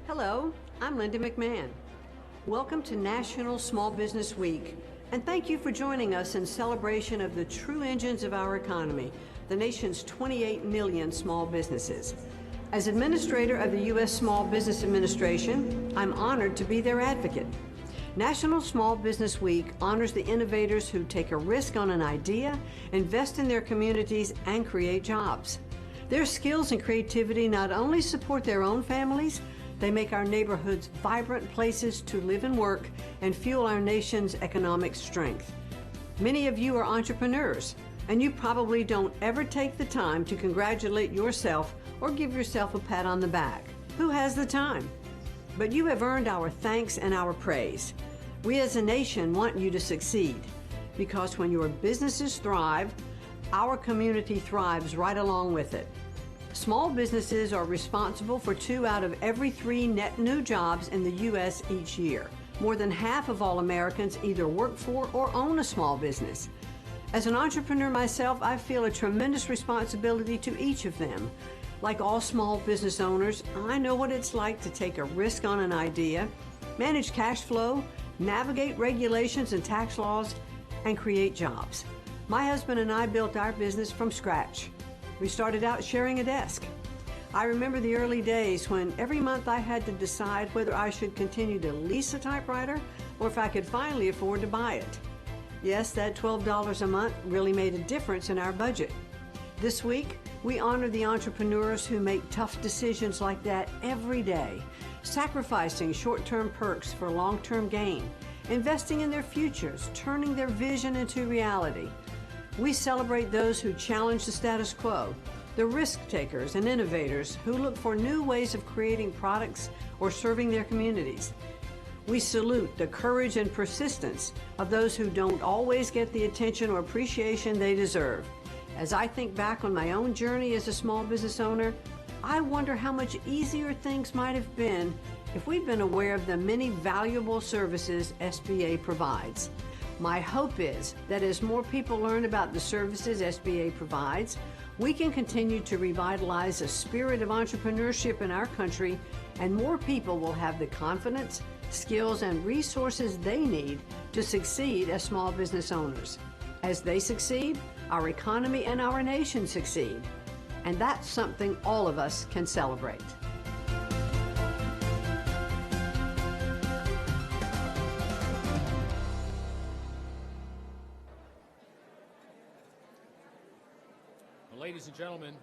Hello, I'm Linda McMahon. Welcome to National Small Business Week, and thank you for joining us in celebration of the true engines of our economy, the nation's 28 million small businesses. As Administrator of the U.S. Small Business Administration, I'm honored to be their advocate. National Small Business Week honors the innovators who take a risk on an idea, invest in their communities, and create jobs. Their skills and creativity not only support their own families, they make our neighborhoods vibrant places to live and work and fuel our nation's economic strength. Many of you are entrepreneurs, and you probably don't ever take the time to congratulate yourself or give yourself a pat on the back. Who has the time? But you have earned our thanks and our praise. We as a nation want you to succeed, because when your businesses thrive, our community thrives right along with it. Small businesses are responsible for 2 out of every 3 net new jobs in the U.S. each year. More than half of all Americans either work for or own a small business. As an entrepreneur myself, I feel a tremendous responsibility to each of them. Like all small business owners, I know what it's like to take a risk on an idea, manage cash flow, navigate regulations and tax laws, and create jobs. My husband and I built our business from scratch. We started out sharing a desk. I remember the early days when every month I had to decide whether I should continue to lease a typewriter or if I could finally afford to buy it. Yes, that $12 a month really made a difference in our budget. This week, we honor the entrepreneurs who make tough decisions like that every day, sacrificing short-term perks for long-term gain, investing in their futures, turning their vision into reality. We celebrate those who challenge the status quo, the risk takers and innovators who look for new ways of creating products or serving their communities. We salute the courage and persistence of those who don't always get the attention or appreciation they deserve. As I think back on my own journey as a small business owner, I wonder how much easier things might have been if we'd been aware of the many valuable services SBA provides. My hope is that as more people learn about the services SBA provides, we can continue to revitalize a spirit of entrepreneurship in our country, and more people will have the confidence, skills, and resources they need to succeed as small business owners. As they succeed, our economy and our nation succeed. And that's something all of us can celebrate. Ladies and gentlemen,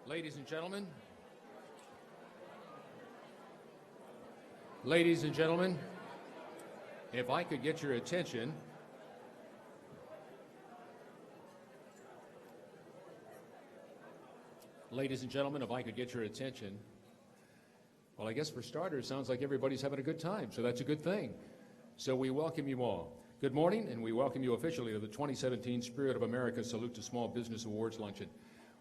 ladies and gentlemen, ladies and gentlemen, if I could get your attention. Ladies and gentlemen, if I could get your attention. Well, I guess for starters, sounds like everybody's having a good time, so that's a good thing. So we welcome you all. Good morning, and we welcome you officially to the 2017 Spirit of America Salute to Small Business Awards Luncheon.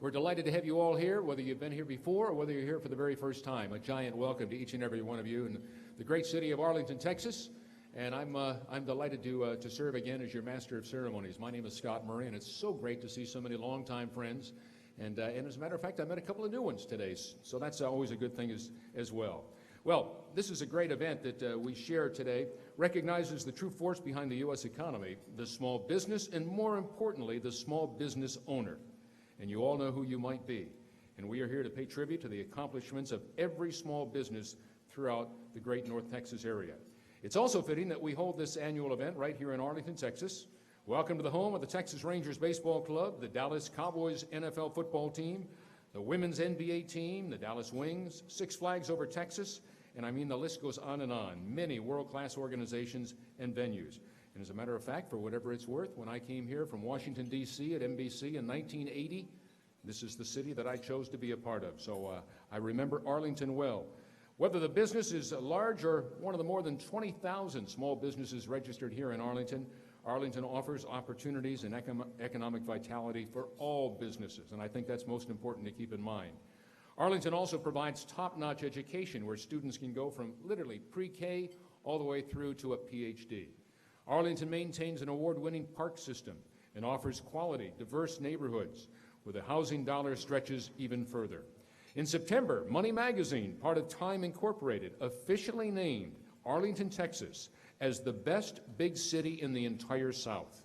We're delighted to have you all here, whether you've been here before or whether you're here for the very first time. A giant welcome to each and every one of you in the great city of Arlington, Texas. And I'm delighted to serve again as your Master of Ceremonies. My name is Scott Murray, and it's so great to see so many longtime friends. And as a matter of fact, I met a couple of new ones today, so that's always a good thing as well. Well, this is a great event that we share today, recognizes the true force behind the U.S. economy, the small business, and more importantly, the small business owner. And you all know who you might be. And we are here to pay tribute to the accomplishments of every small business throughout the great North Texas area. It's also fitting that we hold this annual event right here in Arlington, Texas. Welcome to the home of the Texas Rangers Baseball Club, the Dallas Cowboys NFL football team, the women's NBA team, the Dallas Wings, Six Flags Over Texas, and I mean the list goes on and on. Many world-class organizations and venues. And as a matter of fact, for whatever it's worth, when I came here from Washington, D.C. at NBC in 1980, this is the city that I chose to be a part of. So I remember Arlington well. Whether the business is large or one of the more than 20,000 small businesses registered here in Arlington, Arlington offers opportunities and economic vitality for all businesses, and I think that's most important to keep in mind. Arlington also provides top-notch education where students can go from literally pre-K all the way through to a PhD. Arlington maintains an award-winning park system and offers quality, diverse neighborhoods where the housing dollar stretches even further. In September, Money Magazine, part of Time Incorporated, officially named Arlington, Texas, as the best big city in the entire South.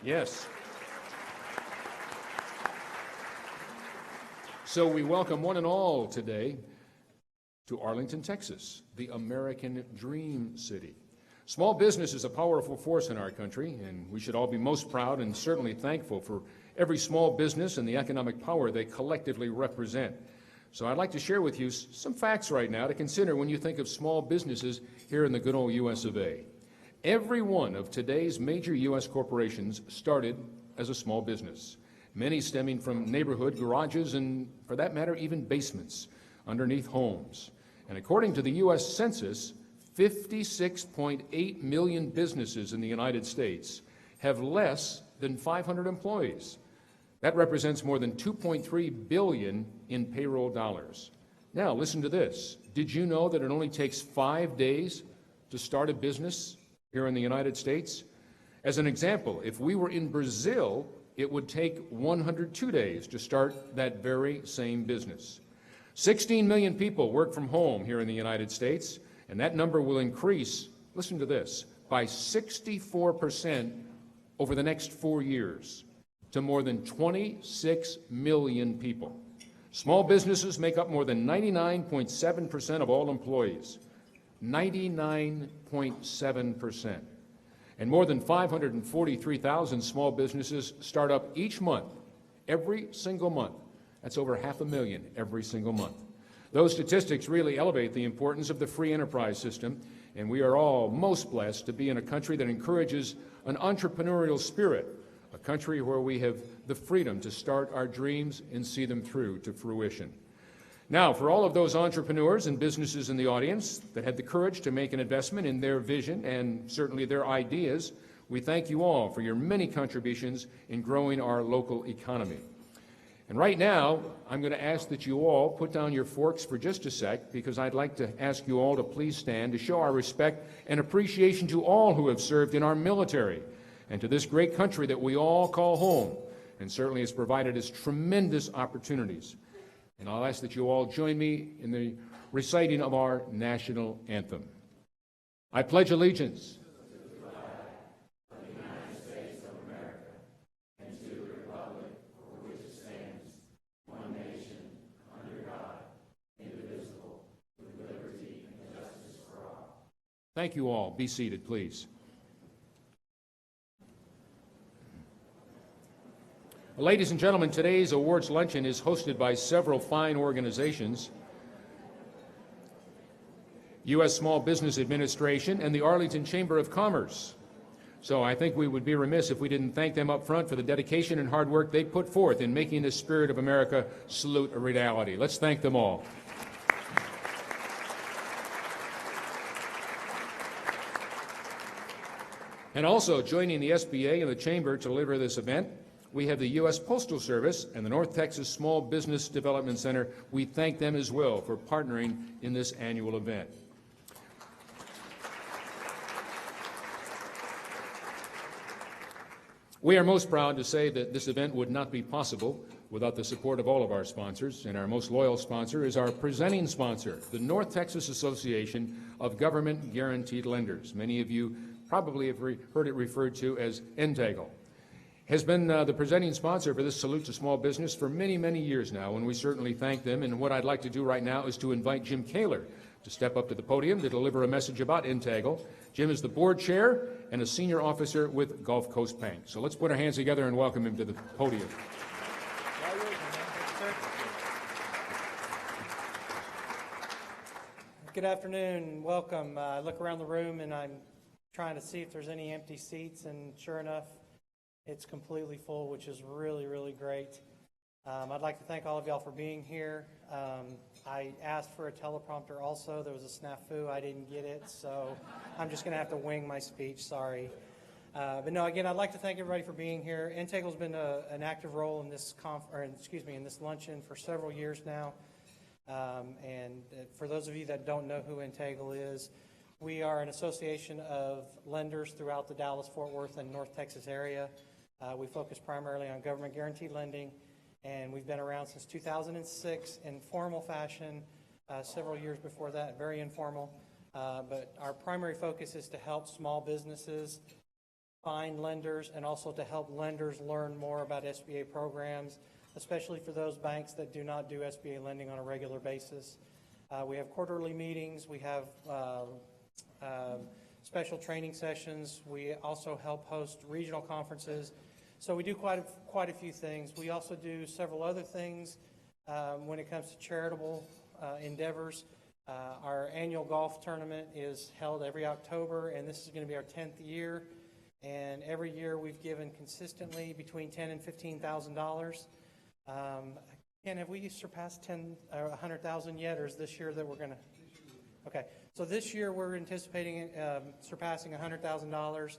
Yes. So we welcome one and all today to Arlington, Texas, the American Dream City. Small business is a powerful force in our country, and we should all be most proud and certainly thankful for every small business and the economic power they collectively represent. So I'd like to share with you some facts right now to consider when you think of small businesses here in the good old U.S. of A. Every one of today's major U.S. corporations started as a small business, many stemming from neighborhood garages and, for that matter, even basements underneath homes. And according to the U.S. Census, 56.8 million businesses in the United States have less than 500 employees. That represents more than $2.3 billion in payroll dollars. Now, listen to this. Did you know that it only takes 5 days to start a business here in the United States? As an example, if we were in Brazil, it would take 102 days to start that very same business. 16 million people work from home here in the United States, and that number will increase, listen to this, by 64% over the next 4 years to more than 26 million people. Small businesses make up more than 99.7% of all employees. 99.7%. And more than 543,000 small businesses start up each month, every single month. That's over 500,000 every single month. Those statistics really elevate the importance of the free enterprise system, and we are all most blessed to be in a country that encourages an entrepreneurial spirit, a country where we have the freedom to start our dreams and see them through to fruition. Now, for all of those entrepreneurs and businesses in the audience that had the courage to make an investment in their vision and certainly their ideas, we thank you all for your many contributions in growing our local economy. And right now, I'm going to ask that you all put down your forks for just a sec, because I'd like to ask you all to please stand to show our respect and appreciation to all who have served in our military and to this great country that we all call home, and certainly has provided us tremendous opportunities. And I'll ask that you all join me in the reciting of our national anthem. I pledge allegiance to the flag of the United States of America and to the republic for which it stands, one nation, under God, indivisible, with liberty and justice for all. Thank you all. Be seated, please. Ladies and gentlemen, today's awards luncheon is hosted by several fine organizations: U.S. Small Business Administration and the Arlington Chamber of Commerce. So I think we would be remiss if we didn't thank them up front for the dedication and hard work they put forth in making the spirit of America salute a reality. Let's thank them all. And also joining the SBA and the Chamber to deliver this event, we have the U.S. Postal Service and the North Texas Small Business Development Center. We thank them as well for partnering in this annual event. We are most proud to say that this event would not be possible without the support of all of our sponsors, and our most loyal sponsor is our presenting sponsor, the North Texas Association of Government Guaranteed Lenders. Many of you probably have heard it referred to as NTAGL. Has been the presenting sponsor for this Salute to Small Business for many, many years now, and we certainly thank them. And what I'd like to do right now is to invite Jim Kaler to step up to the podium to deliver a message about NTAGL. Jim is the board chair and a senior officer with Gulf Coast Bank. So let's put our hands together and welcome him to the podium. Good afternoon, welcome. I look around the room and I'm trying to see if there's any empty seats, and sure enough, it's completely full, which is really, really great. I'd like to thank all of y'all for being here. I asked for a teleprompter also. There was a snafu. I didn't get it, so I'm just going to have to wing my speech. Sorry. But no, again, I'd like to thank everybody for being here. NTAGL's been an active role in this in this luncheon for several years now. And for those of you that don't know who NTAGL is, we are an association of lenders throughout the Dallas, Fort Worth, and North Texas area. We focus primarily on government guaranteed lending and we've been around since 2006 in formal fashion, several years before that, very informal. But our primary focus is to help small businesses find lenders and also to help lenders learn more about SBA programs, especially for those banks that do not do SBA lending on a regular basis. We have quarterly meetings. We have special training sessions. We also help host regional conferences. So we do quite a few things. We also do several other things when it comes to charitable endeavors. Our annual golf tournament is held every October, and this is going to be our 10th year. And every year we've given consistently between $10,000 and $15,000. Ken, have we surpassed 100,000 yet, or is this year that we're going to? Okay, so this year we're anticipating surpassing $100,000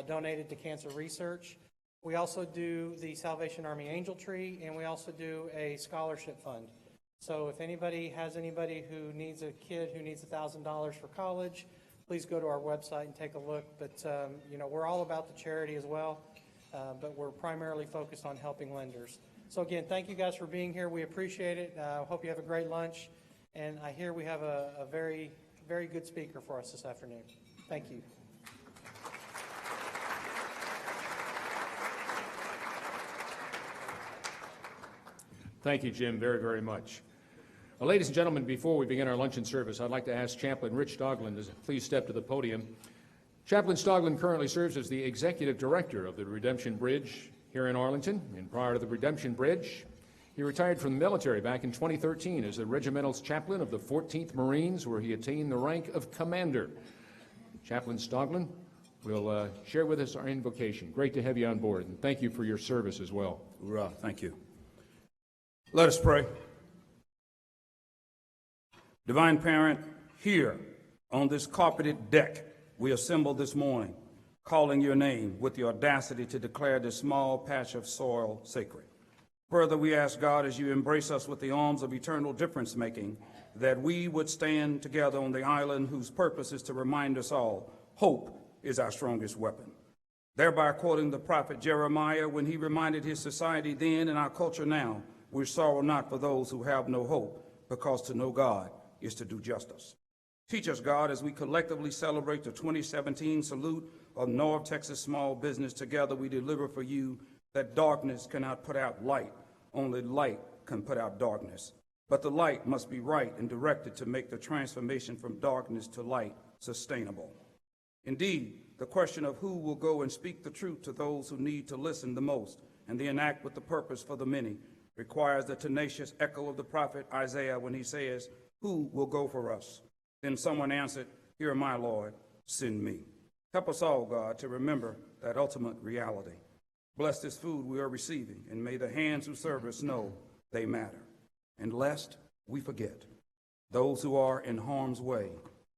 donated to cancer research. We also do the Salvation Army Angel Tree, and we also do a scholarship fund. So if anybody has anybody who needs a kid who needs $1,000 for college, please go to our website and take a look. But you know, we're all about the charity as well, but we're primarily focused on helping lenders. So again, thank you guys for being here. We appreciate it. Hope you have a great lunch. And I hear we have a very, very good speaker for us this afternoon. Thank you. Thank you, Jim, very, very much. Well, ladies and gentlemen, before we begin our luncheon service, I'd like to ask Chaplain Rich Stoglin to please step to the podium. Chaplain Stoglin currently serves as the Executive Director of the Redemption Bridge here in Arlington. And prior to the Redemption Bridge, he retired from the military back in 2013 as the Regimental's Chaplain of the 14th Marines, where he attained the rank of Commander. Chaplain Stoglin will share with us our invocation. Great to have you on board, and thank you for your service as well. Hoorah, thank you. Let us pray. Divine Parent, here on this carpeted deck, we assemble this morning, calling your name with the audacity to declare this small patch of soil sacred. Further, we ask God, as you embrace us with the arms of eternal difference-making, that we would stand together on the island whose purpose is to remind us all, hope is our strongest weapon. Thereby quoting the prophet Jeremiah when he reminded his society then and our culture now, we sorrow not for those who have no hope, because to know God is to do justice. Teach us, God, as we collectively celebrate the 2017 salute of North Texas Small Business. Together we deliver for you that darkness cannot put out light. Only light can put out darkness. But the light must be right and directed to make the transformation from darkness to light sustainable. Indeed, the question of who will go and speak the truth to those who need to listen the most and then act with the purpose for the many requires the tenacious echo of the prophet Isaiah when he says, "Who will go for us?" Then someone answered, "Here am I, Lord, send me." Help us all, God, to remember that ultimate reality. Bless this food we are receiving, and may the hands who serve us know they matter. And lest we forget, those who are in harm's way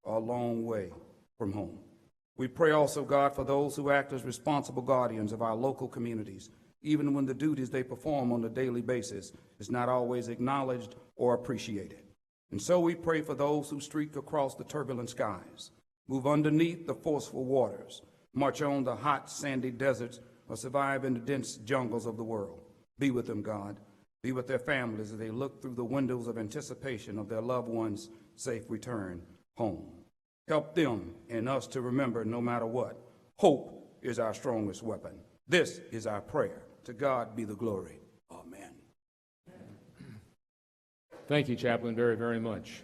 are a long way from home. We pray also, God, for those who act as responsible guardians of our local communities, even when the duties they perform on a daily basis is not always acknowledged or appreciated. And so we pray for those who streak across the turbulent skies, move underneath the forceful waters, march on the hot, sandy deserts, or survive in the dense jungles of the world. Be with them, God. Be with their families as they look through the windows of anticipation of their loved ones' safe return home. Help them and us to remember, no matter what, hope is our strongest weapon. This is our prayer. To God be the glory. Amen. Thank you, Chaplain, very, very much.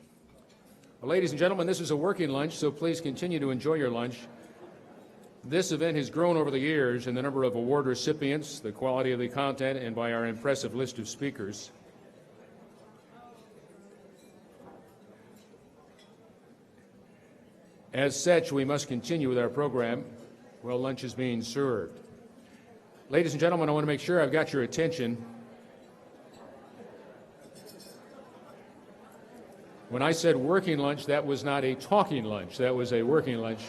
Well, ladies and gentlemen, this is a working lunch, so please continue to enjoy your lunch. This event has grown over the years in the number of award recipients, the quality of the content, and by our impressive list of speakers. As such, we must continue with our program while lunch is being served. Ladies and gentlemen, I want to make sure I've got your attention. When I said working lunch, that was not a talking lunch. That was a working lunch.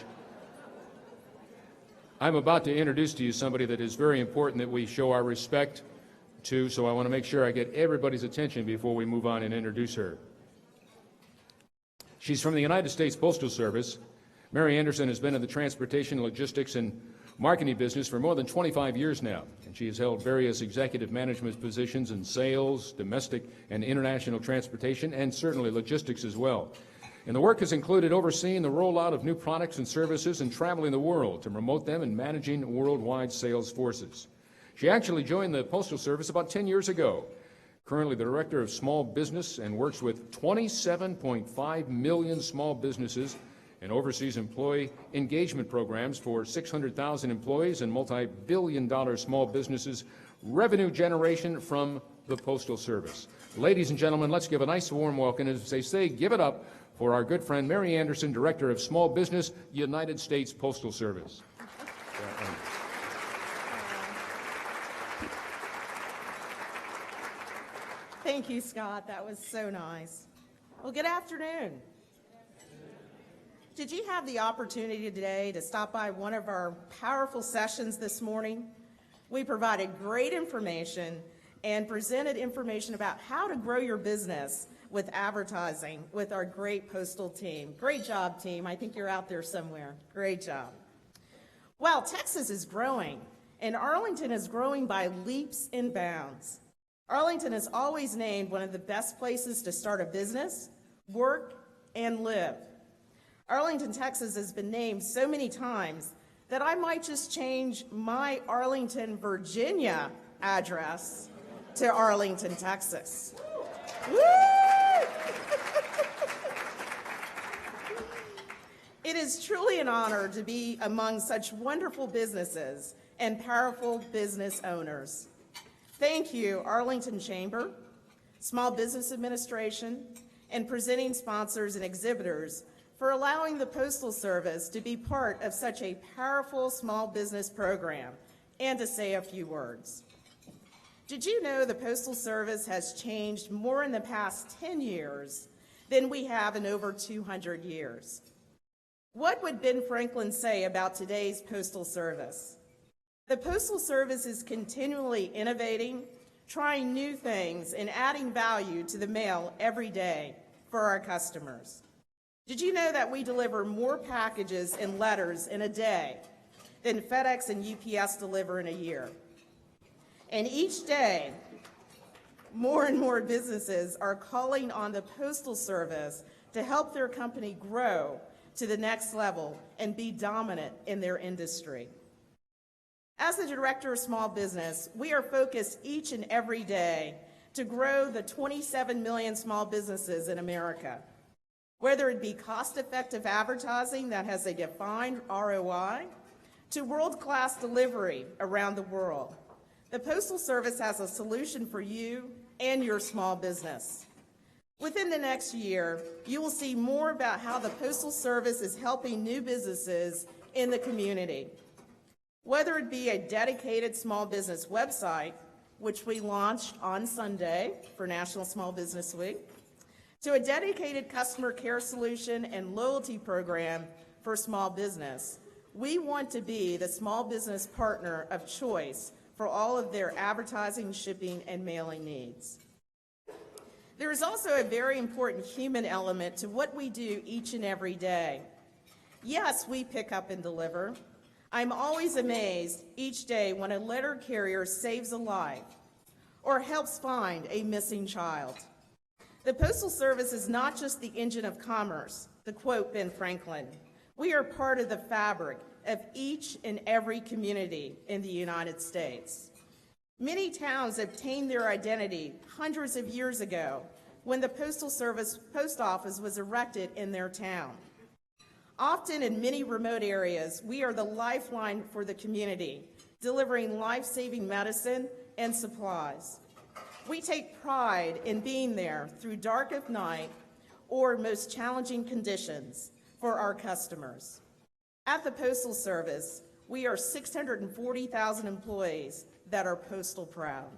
I'm about to introduce to you somebody that is very important that we show our respect to, so I want to make sure I get everybody's attention before we move on and introduce her. She's from the United States Postal Service. Mary Anderson has been in the transportation, logistics, and marketing business for more than 25 years now, and she has held various executive management positions in sales, domestic and international transportation, and certainly logistics as well. And the work has included overseeing the rollout of new products and services and traveling the world to promote them and managing worldwide sales forces. She actually joined the Postal Service about 10 years ago. Currently the Director of Small Business and works with 27.5 million small businesses and oversees employee engagement programs for 600,000 employees and multi-billion-dollar small businesses, revenue generation from the Postal Service. Ladies and gentlemen, let's give a nice warm welcome, as they say, give it up for our good friend Mary Anderson, Director of Small Business, United States Postal Service. Thank you, Scott. That was so nice. Well, good afternoon. Did you have the opportunity today to stop by one of our powerful sessions this morning? We provided great information and presented information about how to grow your business with advertising with our great postal team. Great job, team. I think you're out there somewhere. Great job. Well, Texas is growing, and Arlington is growing by leaps and bounds. Arlington is always named one of the best places to start a business, work, and live. Arlington, Texas has been named so many times that I might just change my Arlington, Virginia address to Arlington, Texas. Woo! It is truly an honor to be among such wonderful businesses and powerful business owners. Thank you, Arlington Chamber, Small Business Administration, and presenting sponsors and exhibitors for allowing the Postal Service to be part of such a powerful small business program and to say a few words. Did you know the Postal Service has changed more in the past 10 years than we have in over 200 years? What would Ben Franklin say about today's Postal Service? The Postal Service is continually innovating, trying new things, and adding value to the mail every day for our customers. Did you know that we deliver more packages and letters in a day than FedEx and UPS deliver in a year? And each day, more and more businesses are calling on the Postal Service to help their company grow to the next level and be dominant in their industry. As the Director of Small Business, we are focused each and every day to grow the 27 million small businesses in America. Whether it be cost-effective advertising that has a defined ROI, to world-class delivery around the world, the Postal Service has a solution for you and your small business. Within the next year, you will see more about how the Postal Service is helping new businesses in the community. Whether it be a dedicated small business website, which we launched on Sunday for National Small Business Week, to a dedicated customer care solution and loyalty program for small business, we want to be the small business partner of choice for all of their advertising, shipping, and mailing needs. There is also a very important human element to what we do each and every day. Yes, we pick up and deliver. I'm always amazed each day when a letter carrier saves a life or helps find a missing child. The Postal Service is not just the engine of commerce, to quote Ben Franklin. We are part of the fabric of each and every community in the United States. Many towns obtained their identity hundreds of years ago when the Postal Service post office was erected in their town. Often in many remote areas, we are the lifeline for the community, delivering life-saving medicine and supplies. We take pride in being there through dark of night or most challenging conditions for our customers. At the Postal Service, we are 640,000 employees that are postal proud.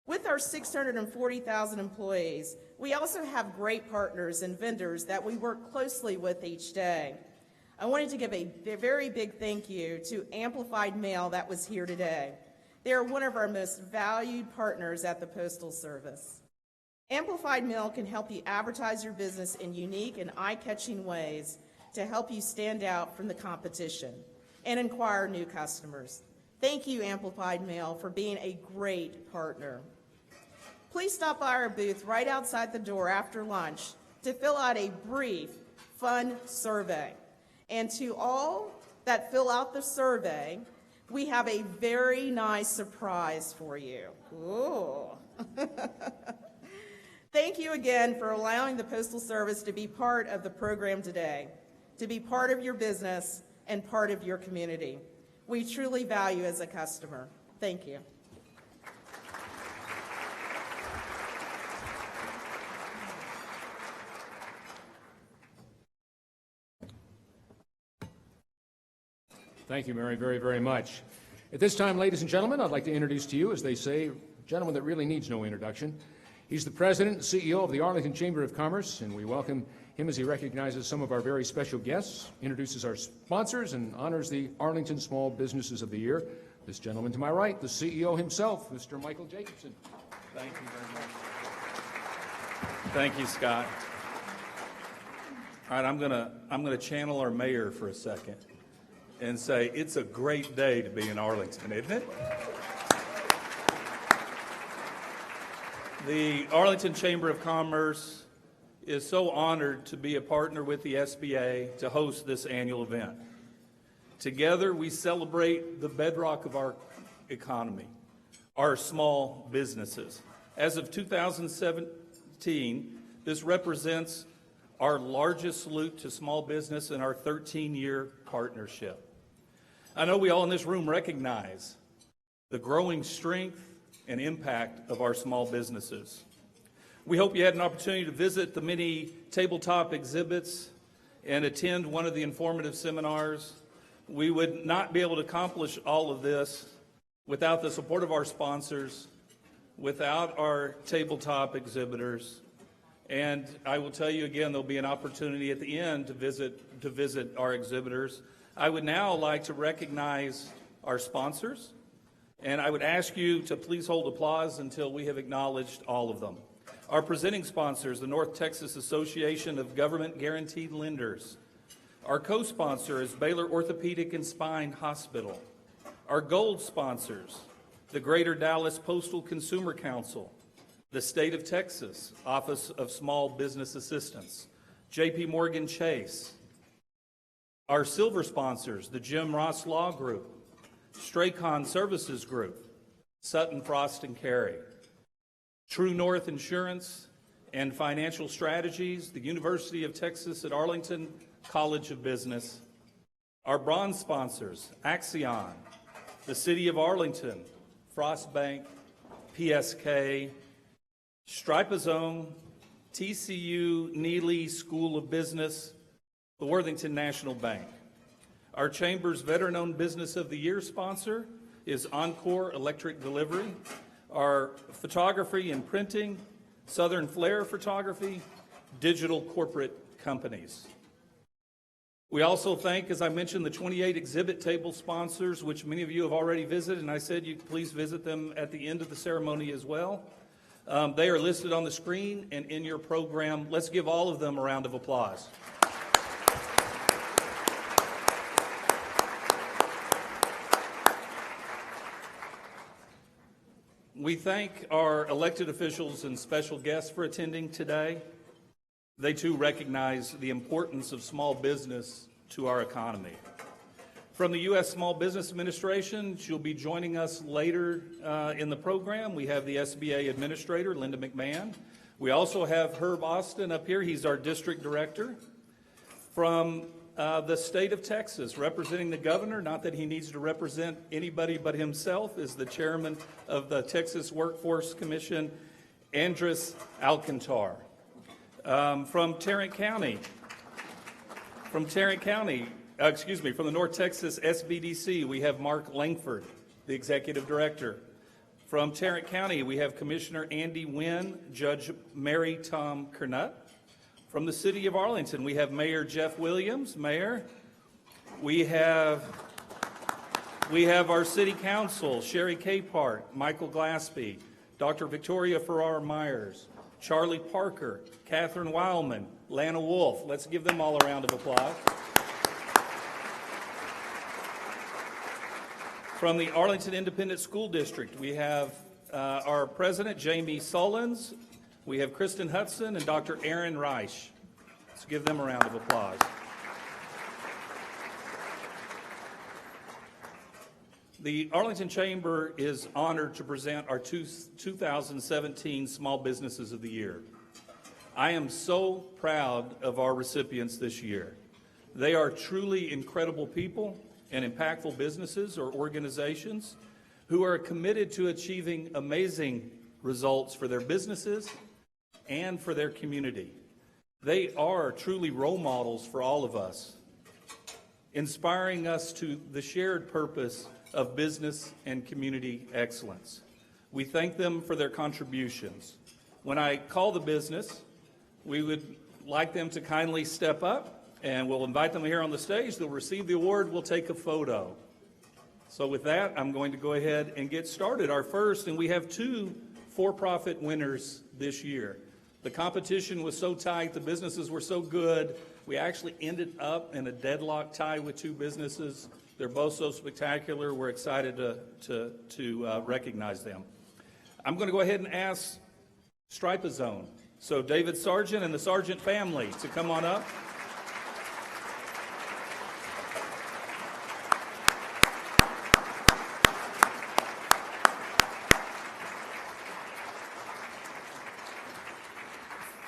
With our 640,000 employees, we also have great partners and vendors that we work closely with each day. I wanted to give a very big thank you to Amplified Mail that was here today. They are one of our most valued partners at the Postal Service. Amplified Mail can help you advertise your business in unique and eye-catching ways to help you stand out from the competition and acquire new customers. Thank you, Amplified Mail, for being a great partner. Please stop by our booth right outside the door after lunch to fill out a brief, fun survey. And to all that fill out the survey, we have a very nice surprise for you. Ooh. Thank you again for allowing the Postal Service to be part of the program today, to be part of your business and part of your community. We truly value as a customer. Thank you. Thank you, Mary, very, very much. At this time, ladies and gentlemen, I'd like to introduce to you, as they say, a gentleman that really needs no introduction. He's the president and CEO of the Arlington Chamber of Commerce, and we welcome him as he recognizes some of our very special guests, introduces our sponsors, and honors the Arlington Small Businesses of the Year. This gentleman to my right, the CEO himself, Mr. Michael Jacobson. Thank you very much. Thank you, Scott. All right, I'm gonna channel our mayor for a second and say it's a great day to be in Arlington, isn't it? The Arlington Chamber of Commerce is so honored to be a partner with the SBA to host this annual event. Together, we celebrate the bedrock of our economy, our small businesses. As of 2017, this represents our largest salute to small business in our 13-year partnership. I know we all in this room recognize the growing strength and impact of our small businesses. We hope you had an opportunity to visit the many tabletop exhibits and attend one of the informative seminars. We would not be able to accomplish all of this without the support of our sponsors, without our tabletop exhibitors. And I will tell you again, there'll be an opportunity at the end to visit our exhibitors. I would now like to recognize our sponsors, and I would ask you to please hold applause until we have acknowledged all of them. Our presenting sponsors, the North Texas Association of Government Guaranteed Lenders. Our co-sponsor is Baylor Orthopedic and Spine Hospital. Our gold sponsors, the Greater Dallas Postal Consumer Council, the State of Texas Office of Small Business Assistance, J.P. Morgan Chase. Our silver sponsors, the Jim Ross Law Group, Straycon Services Group, Sutton Frost and Carey, True North Insurance and Financial Strategies, the University of Texas at Arlington College of Business. Our bronze sponsors, Axion, the City of Arlington, Frost Bank, PSK, Stripazone, TCU Neely School of Business, the Worthington National Bank. Our Chamber's Veteran-Owned Business of the Year sponsor is Encore Electric Delivery. Our photography and printing, Southern Flair Photography, Digital Corporate Companies. We also thank, as I mentioned, the 28 exhibit table sponsors, which many of you have already visited, and I said you please visit them at the end of the ceremony as well. They are listed on the screen and in your program. Let's give all of them a round of applause. We thank our elected officials and special guests for attending today. They too recognize the importance of small business to our economy. From the U.S. Small Business Administration, she'll be joining us later in the program. We have the SBA Administrator Linda McMahon. We also have Herb Austin up here. He's our District Director. From the state of Texas, representing the governor, not that he needs to represent anybody but himself, is the chairman of the Texas Workforce Commission, Andres Alcantar. From Tarrant County, from the North Texas SBDC, we have Mark Langford, the executive director. From Tarrant County, we have Commissioner Andy Wynn, Judge Mary Tom Kernut. From the city of Arlington, we have Mayor Jeff Williams. Mayor. We have our city council, Sherry Capehart, Michael Glaspie, Dr. Victoria Farrar Myers, Charlie Parker, Catherine Weilman, Lana Wolf. Let's give them all a round of applause. From the Arlington Independent School District, we have our president, Jamie Sullins. We have Kristen Hudson and Dr. Aaron Reich. Let's give them a round of applause. The Arlington Chamber is honored to present our 2017 Small Businesses of the Year. I am so proud of our recipients this year. They are truly incredible people and impactful businesses or organizations who are committed to achieving amazing results for their businesses and for their community. They are truly role models for all of us, inspiring us to the shared purpose of business and community excellence. We thank them for their contributions. When I call the business, we would like them to kindly step up, and we'll invite them here on the stage. They'll receive the award. We'll take a photo. So with that, I'm going to go ahead and get started. Our first, and we have two for-profit winners this year. The competition was so tight, the businesses were so good, we actually ended up in a deadlock tie with two businesses. They're both so spectacular. We're excited to recognize them. I'm going to go ahead and ask Stripe-A-Zone. So David Sargent and the Sargent family to come on up.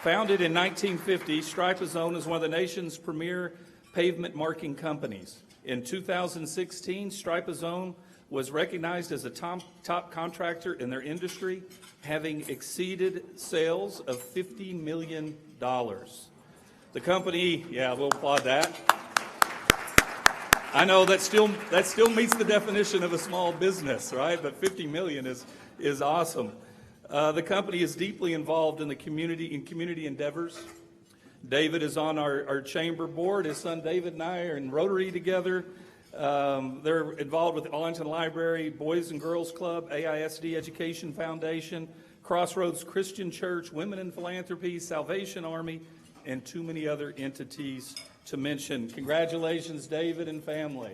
Founded in 1950, Stripe-A-Zone is one of the nation's premier pavement marking companies. In 2016, Stripe-A-Zone was recognized as a top contractor in their industry, having exceeded sales of $50 million. The company, yeah, we'll applaud that. I know that still meets the definition of a small business, right? But $50 million is awesome. The company is deeply involved in the community endeavors. David is on our chamber board. His son David and I are in Rotary together. They're involved with the Arlington Library, Boys and Girls Club, AISD Education Foundation, Crossroads Christian Church, Women in Philanthropy, Salvation Army, and too many other entities to mention. Congratulations, David and family.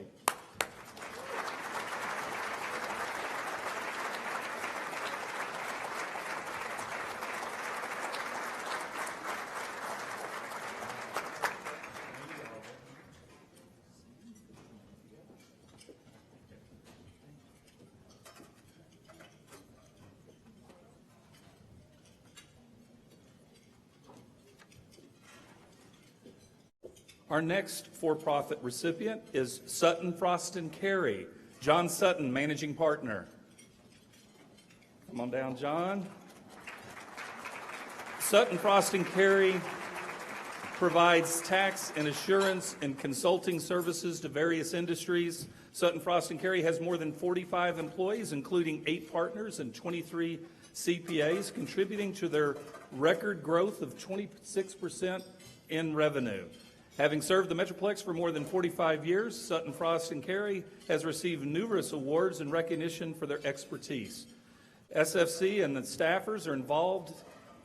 Our next for-profit recipient is Sutton Frost & Carey. John Sutton, managing partner. Come on down, John. Sutton Frost & Carey provides tax and assurance and consulting services to various industries. Sutton Frost & Carey has more than 45 employees, including 8 partners and 23 CPAs, contributing to their record growth of 26% in revenue. Having served the Metroplex for more than 45 years, Sutton Frost & Carey has received numerous awards and recognition for their expertise. SFC and the staffers are involved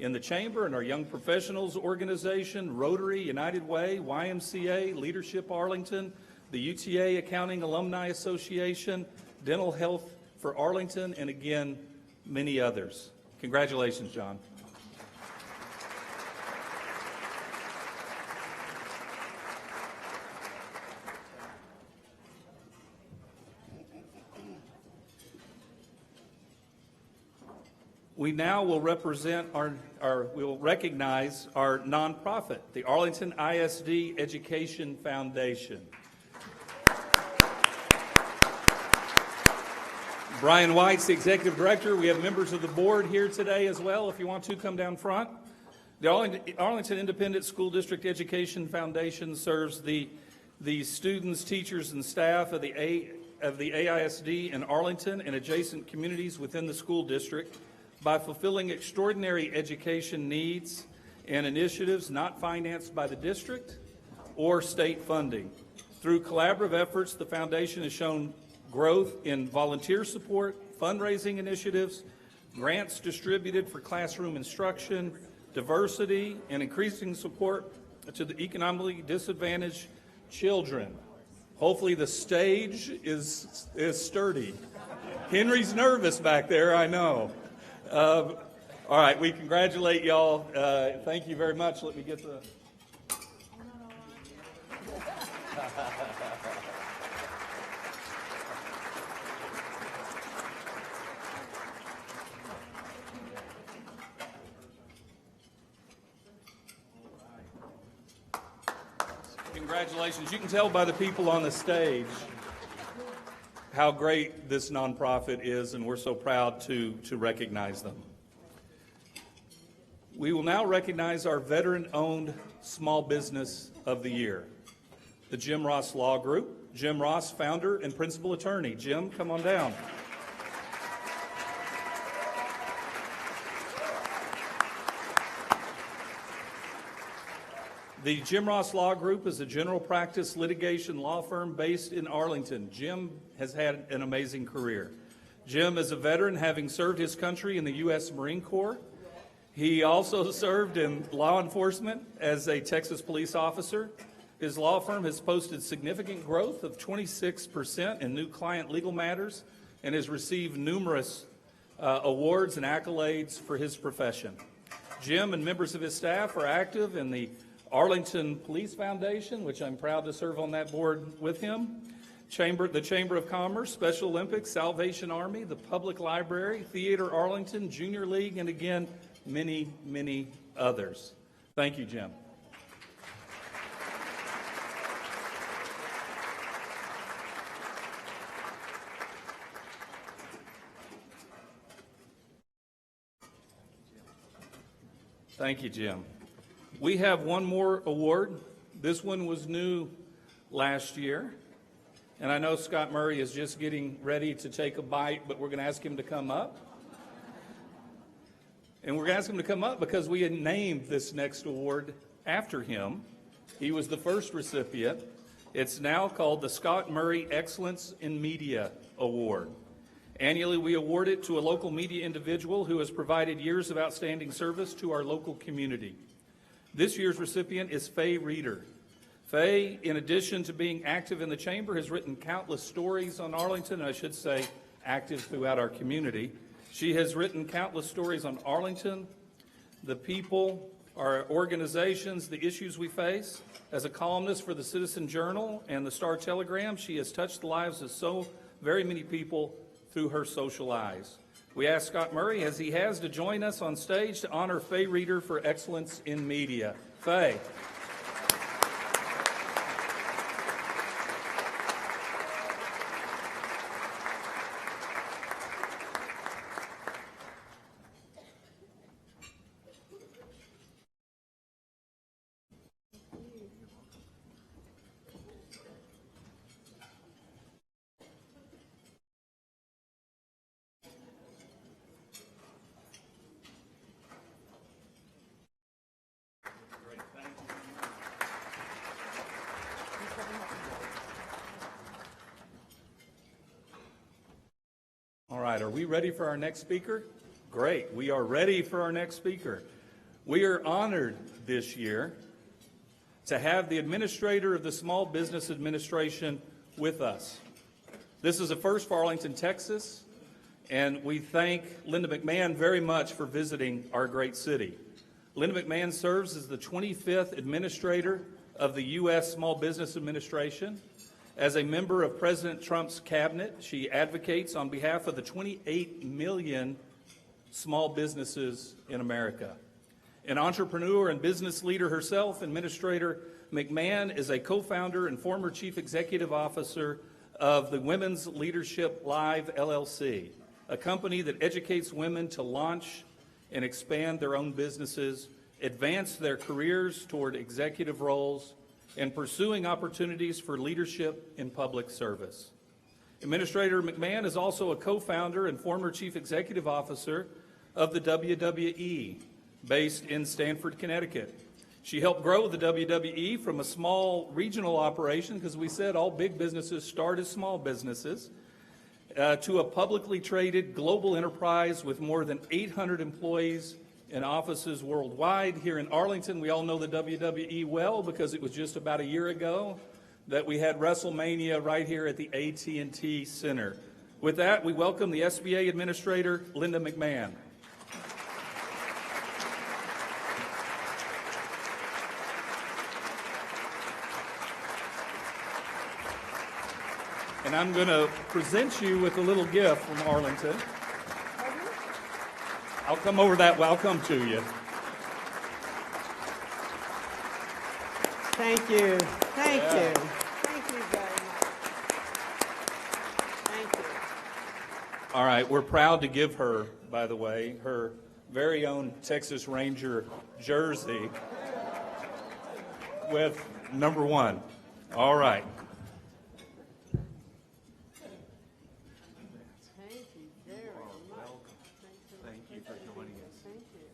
in the Chamber and our Young Professionals Organization, Rotary, United Way, YMCA, Leadership Arlington, the UTA Accounting Alumni Association, Dental Health for Arlington, and again, many others. Congratulations, John. We now will we will recognize our nonprofit, the Arlington ISD Education Foundation. Brian White's the executive director. We have members of the board here today as well. If you want to, come down front. The Arlington Independent School District Education Foundation serves the students, teachers, and staff of the AISD in Arlington and adjacent communities within the school district by fulfilling extraordinary education needs and initiatives not financed by the district or state funding. Through collaborative efforts, the foundation has shown growth in volunteer support, fundraising initiatives, grants distributed for classroom instruction, diversity, and increasing support to the economically disadvantaged children. Hopefully the stage is sturdy. Henry's nervous back there, I know. All right, we congratulate y'all. Thank you very much. Let me get the... Congratulations. You can tell by the people on the stage how great this nonprofit is, and we're so proud to recognize them. We will now recognize our veteran-owned Small Business of the Year, the Jim Ross Law Group. Jim Ross, founder and principal attorney. Jim, come on down. The Jim Ross Law Group is a general practice litigation law firm based in Arlington. Jim has had an amazing career. Jim is a veteran, having served his country in the U.S. Marine Corps. He also served in law enforcement as a Texas police officer. His law firm has posted significant growth of 26% in new client legal matters and has received numerous awards and accolades for his profession. Jim and members of his staff are active in the Arlington Police Foundation, which I'm proud to serve on that board with him, the Chamber of Commerce, Special Olympics, Salvation Army, the Public Library, Theater Arlington, Junior League, and again, many, many others. Thank you, Jim. Thank you, Jim. We have one more award. This one was new last year. And I know Scott Murray is just getting ready to take a bite, but we're going to ask him to come up. And we're going to ask him to come up because we had named this next award after him. He was the first recipient. It's now called the Scott Murray Excellence in Media Award. Annually, we award it to a local media individual who has provided years of outstanding service to our local community. This year's recipient is Faye Reeder. Faye, in addition to being active in the Chamber, has written countless stories on Arlington, and I should say active throughout our community. She has written countless stories on Arlington, the people, our organizations, the issues we face. As a columnist for the Citizen Journal and the Star Telegram, she has touched the lives of so very many people through her social eyes. We ask Scott Murray, as he has, to join us on stage to honor Faye Reeder for excellence in media. Faye. All right, are we ready for our next speaker? Great, we are ready for our next speaker. We are honored this year to have the Administrator of the Small Business Administration with us. This is a first for Arlington, Texas, and we thank Linda McMahon very much for visiting our great city. Linda McMahon serves as the 25th Administrator of the U.S. Small Business Administration. As a member of President Trump's cabinet, she advocates on behalf of the 28 million small businesses in America. An entrepreneur and business leader herself, Administrator McMahon is a co-founder and former chief executive officer of the Women's Leadership Live, LLC, a company that educates women to launch and expand their own businesses, advance their careers toward executive roles, and pursuing opportunities for leadership in public service. Administrator McMahon is also a co-founder and former chief executive officer of the WWE, based in Stamford, Connecticut. She helped grow the WWE from a small regional operation, because we said all big businesses start as small businesses, to a publicly traded global enterprise with more than 800 employees and offices worldwide. Here in Arlington, we all know the WWE well because it was just about a year ago that we had WrestleMania right here at the AT&T Center. With that, we welcome the SBA Administrator Linda McMahon. And I'm going to present you with a little gift from Arlington. I'll come over that way. I'll come to you. Thank you. Thank you. Thank you very much. Thank you. All right, we're proud to give her, by the way, her very own Texas Ranger jersey with number 1. All right. Thank you very much. Thank you for joining us. Thank you.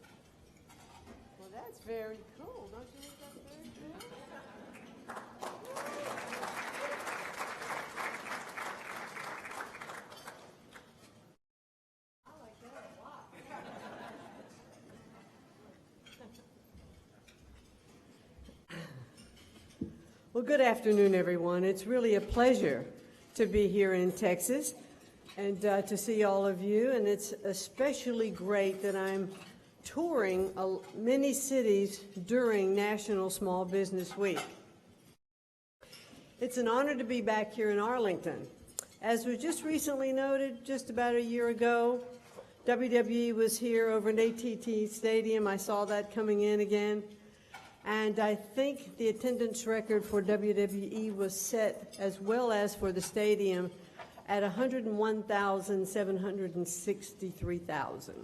Well, that's very cool. Don't you think that's very cool? I like that a lot. Well, good afternoon, everyone. It's really a pleasure to be here in Texas and to see all of you. And it's especially great that I'm touring many cities during National Small Business Week. It's an honor to be back here in Arlington. As was just recently noted, just about a year ago, WWE was here over at AT&T Stadium. I saw that coming in again. And I think the attendance record for WWE was set, as well as for the stadium, at 101,763,000.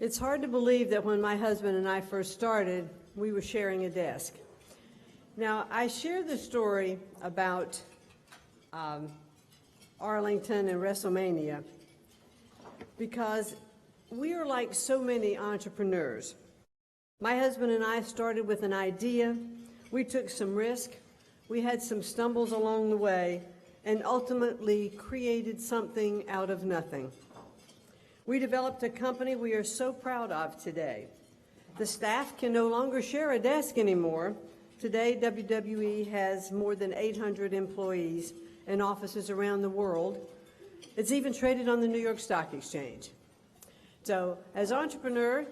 It's hard to believe that when my husband and I first started, we were sharing a desk. Now, I share the story about Arlington and WrestleMania because we are like so many entrepreneurs. My husband and I started with an idea. We took some risk. We had some stumbles along the way and ultimately created something out of nothing. We developed a company we are so proud of today. The staff can no longer share a desk anymore. Today, WWE has more than 800 employees in offices around the world. It's even traded on the New York Stock Exchange. So, as entrepreneur,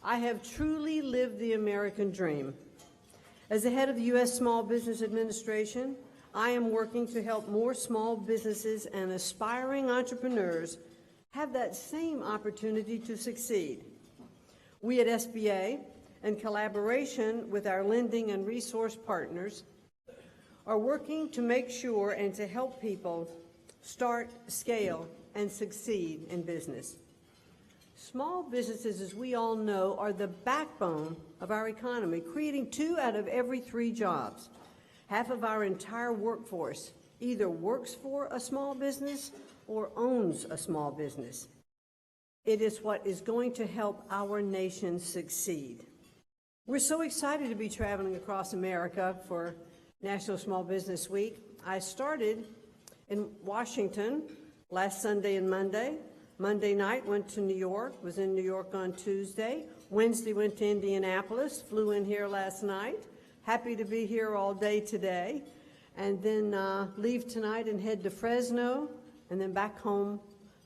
I have truly lived the American dream. As the head of the U.S. Small Business Administration, I am working to help more small businesses and aspiring entrepreneurs have that same opportunity to succeed. We at SBA, in collaboration with our lending and resource partners, are working to make sure and to help people start, scale, and succeed in business. Small businesses, as we all know, are the backbone of our economy, creating 2 out of every 3 jobs. Half of our entire workforce either works for a small business or owns a small business. It is what is going to help our nation succeed. We're so excited to be traveling across America for National Small Business Week. I started in Washington last Sunday and Monday. Monday night went to New York, was in New York on Tuesday. Wednesday went to Indianapolis, flew in here last night. Happy to be here all day today. And then leave tonight and head to Fresno and then back home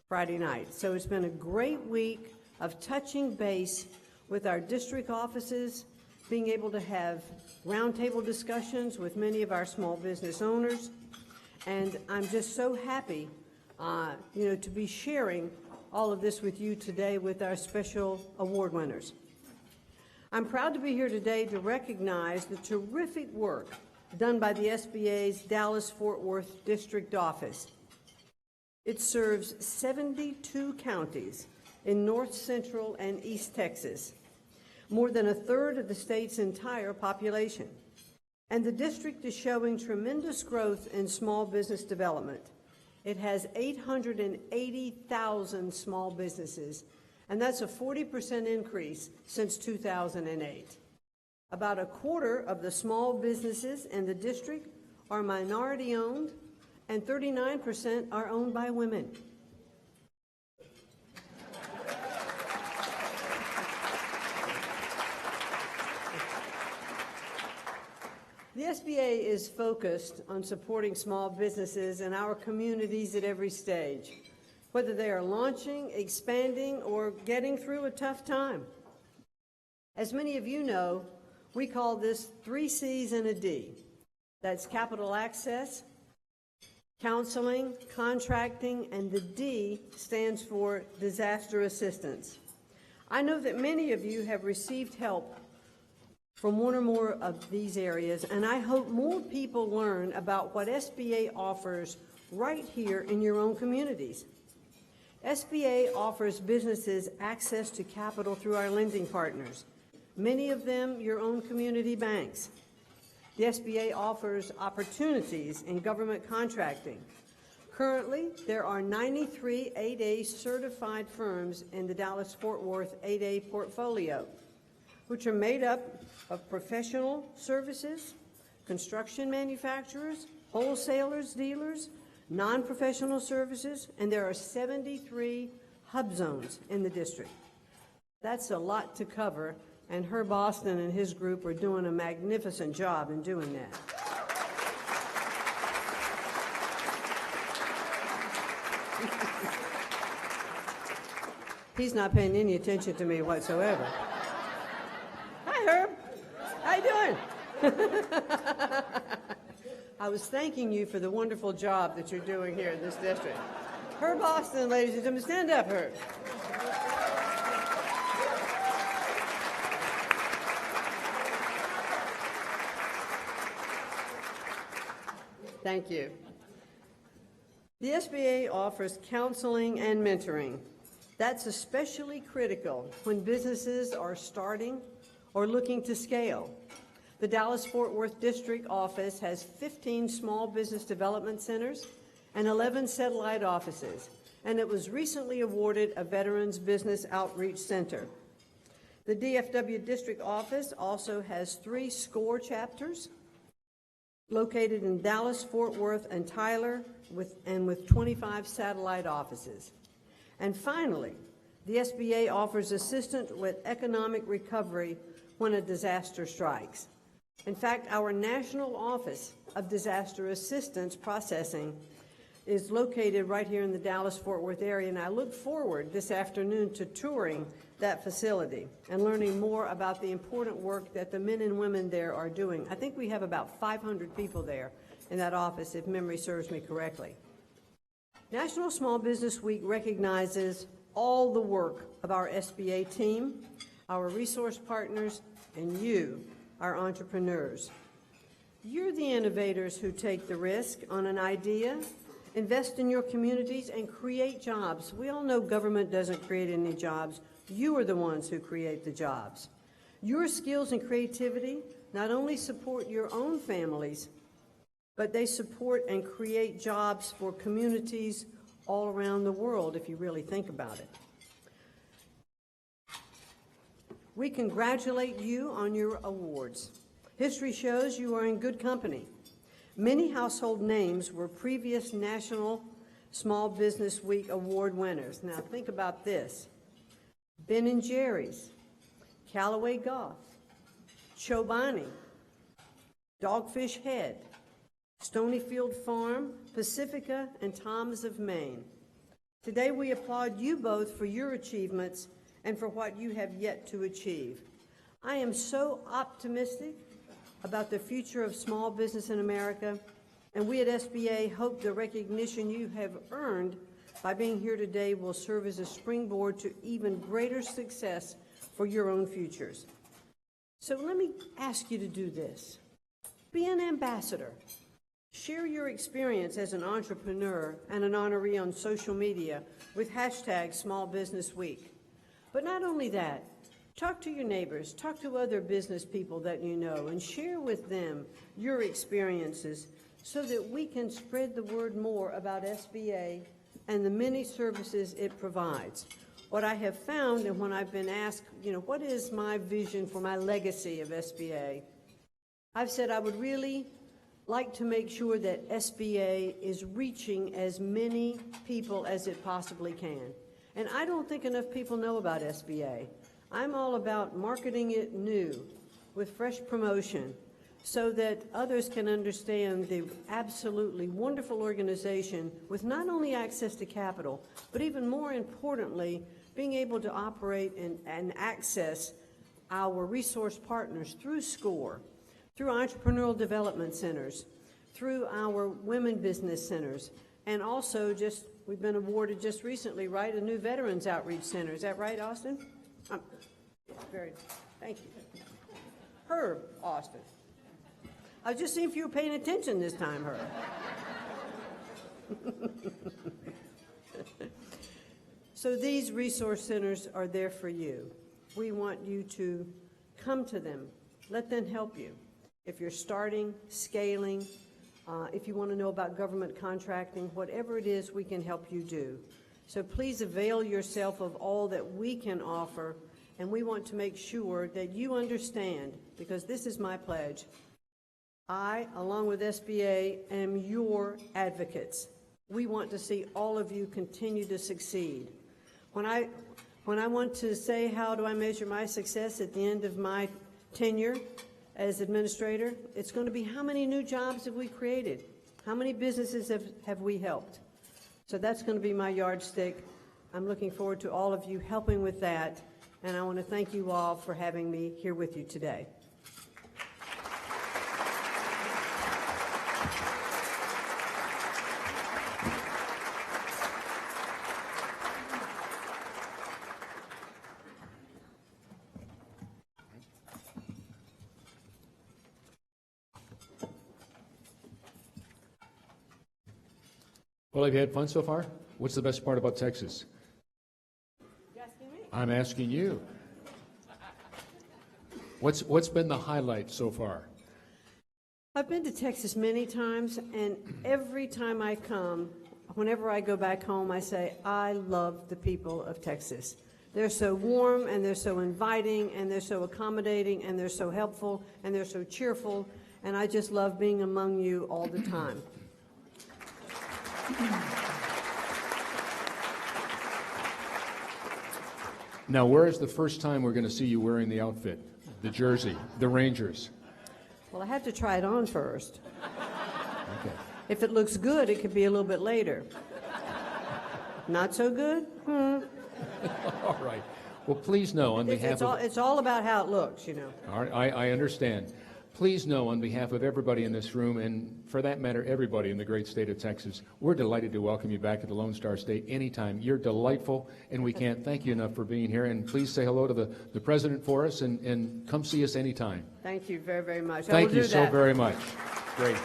Friday night. So it's been a great week of touching base with our district offices, being able to have roundtable discussions with many of our small business owners. And I'm just so happy, to be sharing all of this with you today with our special award winners. I'm proud to be here today to recognize the terrific work done by the SBA's Dallas-Fort Worth District Office. It serves 72 counties in North Central and East Texas, more than a third of the state's entire population. And the district is showing tremendous growth in small business development. It has 880,000 small businesses, and that's a 40% increase since 2008. About a quarter of the small businesses in the district are minority-owned, and 39% are owned by women. SBA is focused on supporting small businesses in our communities at every stage, whether they are launching, expanding, or getting through a tough time. As many of you know, we call this 3 C's and a D. That's capital access, counseling, contracting, and the D stands for disaster assistance. I know that many of you have received help from one or more of these areas, and I hope more people learn about what SBA offers right here in your own communities. SBA offers businesses access to capital through our lending partners, many of them your own community banks. The SBA offers opportunities in government contracting. Currently, there are 93 8A certified firms in the Dallas-Fort Worth 8A portfolio, which are made up of professional services, construction manufacturers, wholesalers, dealers, non-professional services, and there are 73 hub zones in the district. That's a lot to cover, and Herb Austin and his group are doing a magnificent job in doing that. He's not paying any attention to me whatsoever. Hi, Herb. How you doing? I was thanking you for the wonderful job that you're doing here in this district. Herb Austin, ladies and gentlemen, stand up, Herb. Thank you. The SBA offers counseling and mentoring. That's especially critical when businesses are starting or looking to scale. The Dallas-Fort Worth District Office has 15 small business development centers and 11 satellite offices, and it was recently awarded a Veterans Business Outreach Center. The DFW District Office also has 3 SCORE chapters located in Dallas, Fort Worth, and Tyler, with 25 satellite offices. And finally, the SBA offers assistance with economic recovery when a disaster strikes. In fact, our National Office of Disaster Assistance Processing is located right here in the Dallas-Fort Worth area, and I look forward this afternoon to touring that facility and learning more about the important work that the men and women there are doing. I think we have about 500 people there in that office, if memory serves me correctly. National Small Business Week recognizes all the work of our SBA team, our resource partners, and you, our entrepreneurs. You're the innovators who take the risk on an idea, invest in your communities, and create jobs. We all know government doesn't create any jobs. You are the ones who create the jobs. Your skills and creativity not only support your own families, but they support and create jobs for communities all around the world, if you really think about it. We congratulate you on your awards. History shows you are in good company. Many household names were previous National Small Business Week award winners. Now think about this. Ben & Jerry's, Callaway Golf, Chobani, Dogfish Head, Stonyfield Farm, Pacifica, and Tom's of Maine. Today we applaud you both for your achievements and for what you have yet to achieve. I am so optimistic about the future of small business in America, and we at SBA hope the recognition you have earned by being here today will serve as a springboard to even greater success for your own futures. So let me ask you to do this. Be an ambassador. Share your experience as an entrepreneur and an honoree on social media with hashtag Small Business Week. But not only that, talk to your neighbors, talk to other business people that you know, and share with them your experiences so that we can spread the word more about SBA and the many services it provides. What I have found, and when I've been asked, what is my vision for my legacy of SBA, I've said I would really like to make sure that SBA is reaching as many people as it possibly can. And I don't think enough people know about SBA. I'm all about marketing it new, with fresh promotion, so that others can understand the absolutely wonderful organization with not only access to capital, but even more importantly, being able to operate and access our resource partners through SCORE, through entrepreneurial development centers, through our women business centers, and also we've been awarded just recently, right, a new Veterans Outreach Center. Is that right, Austin? Thank you. Herb Austin. I was just seeing if you were paying attention this time, Herb. So these resource centers are there for you. We want you to come to them. Let them help you. If you're starting, scaling, if you want to know about government contracting, whatever it is, we can help you do. So please avail yourself of all that we can offer, and we want to make sure that you understand, because this is my pledge. I, along with SBA, am your advocates. We want to see all of you continue to succeed. When I want to say how do I measure my success at the end of my tenure as administrator, it's going to be how many new jobs have we created? How many businesses have we helped? So that's going to be my yardstick. I'm looking forward to all of you helping with that, and I want to thank you all for having me here with you today. Well, have you had fun so far? What's the best part about Texas? You're asking me? I'm asking you. What's been the highlight so far? I've been to Texas many times, and every time I come, whenever I go back home, I say, I love the people of Texas. They're so warm, and they're so inviting, and they're so accommodating, and they're so helpful, and they're so cheerful, and I just love being among you all the time. Now, where is the first time we're going to see you wearing the outfit, the jersey, the Rangers? Well, I have to try it on first. Okay. If it looks good, it could be a little bit later. Not so good? All right. Well, please know on behalf of... It's all about how it looks, you know. All right, I understand. Please know on behalf of everybody in this room, and for that matter, everybody in the great state of Texas, we're delighted to welcome you back to the Lone Star State anytime. You're delightful, and we can't thank you enough for being here. And please say hello to the president for us, and come see us anytime. Thank you very, very much. Thank you so very much. Great.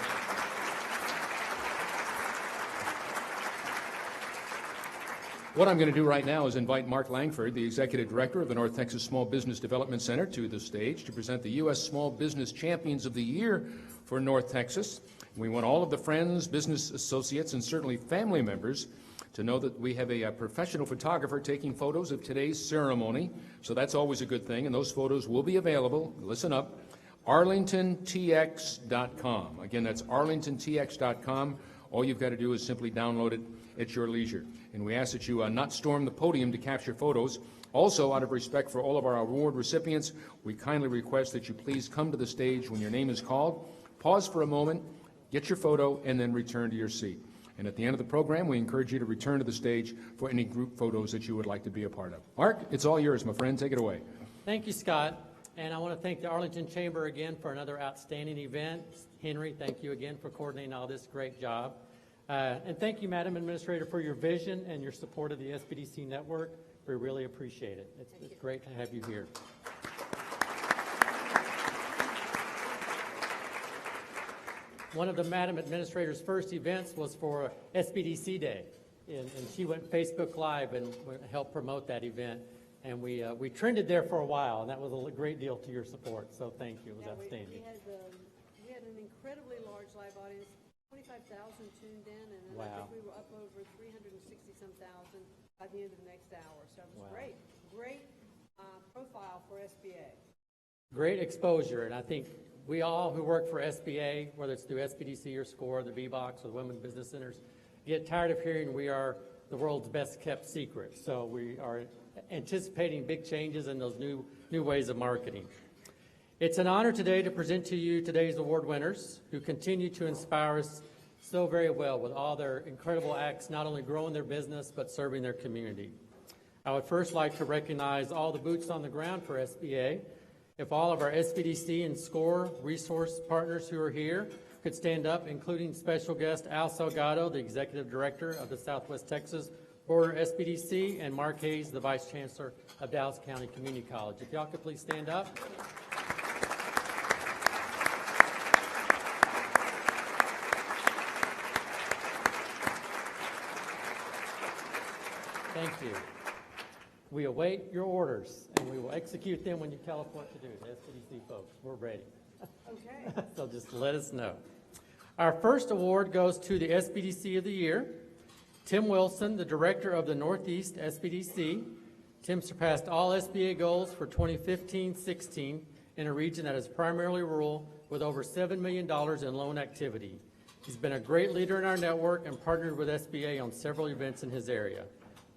What I'm going to do right now is invite Mark Langford, the Executive Director of the North Texas Small Business Development Center, to the stage to present the U.S. Small Business Champions of the Year for North Texas. We want all of the friends, business associates, and certainly family members to know that we have a professional photographer taking photos of today's ceremony, so that's always a good thing, and those photos will be available, listen up, arlingtontx.com. Again, that's arlingtontx.com. All you've got to do is simply download it at your leisure. And we ask that you not storm the podium to capture photos. Also, out of respect for all of our award recipients, we kindly request that you please come to the stage when your name is called, pause for a moment, get your photo, and then return to your seat. And at the end of the program, we encourage you to return to the stage for any group photos that you would like to be a part of. Mark, it's all yours, my friend. Take it away. Thank you, Scott. And I want to thank the Arlington Chamber again for another outstanding event. Henry, thank you again for coordinating all this great job. And thank you, Madam Administrator, for your vision and your support of the SBDC network. We really appreciate it. It's great to have you here. One of the Madam Administrator's first events was for SBDC Day, and she went Facebook Live and helped promote that event. And we trended there for a while, and that was a great deal to your support. So thank you. It was outstanding. We had an incredibly large live audience, 25,000 tuned in, and then I think we were up over 360-some thousand by the end of the next hour. So it was great profile for SBA. Great exposure, and I think we all who work for SBA, whether it's through SBDC or SCORE, the B-Box, or the Women Business Centers, get tired of hearing we are the world's best kept secret. So we are anticipating big changes in those new ways of marketing. It's an honor today to present to you today's award winners who continue to inspire us so very well with all their incredible acts, not only growing their business, but serving their community. I would first like to recognize all the boots on the ground for SBA. If all of our SBDC and SCORE resource partners who are here could stand up, including special guest Al Salgado, the Executive Director of the Southwest Texas Border SBDC, and Mark Hayes, the Vice Chancellor of Dallas County Community College. If y'all could please stand up. Thank you. We await your orders, and we will execute them when you tell us what to do. The SBDC folks, we're ready. Okay. So just let us know. Our first award goes to the SBDC of the Year. Tim Wilson, the Director of the Northeast SBDC. Tim surpassed all SBA goals for 2015-16 in a region that is primarily rural with over $7 million in loan activity. He's been a great leader in our network and partnered with SBA on several events in his area.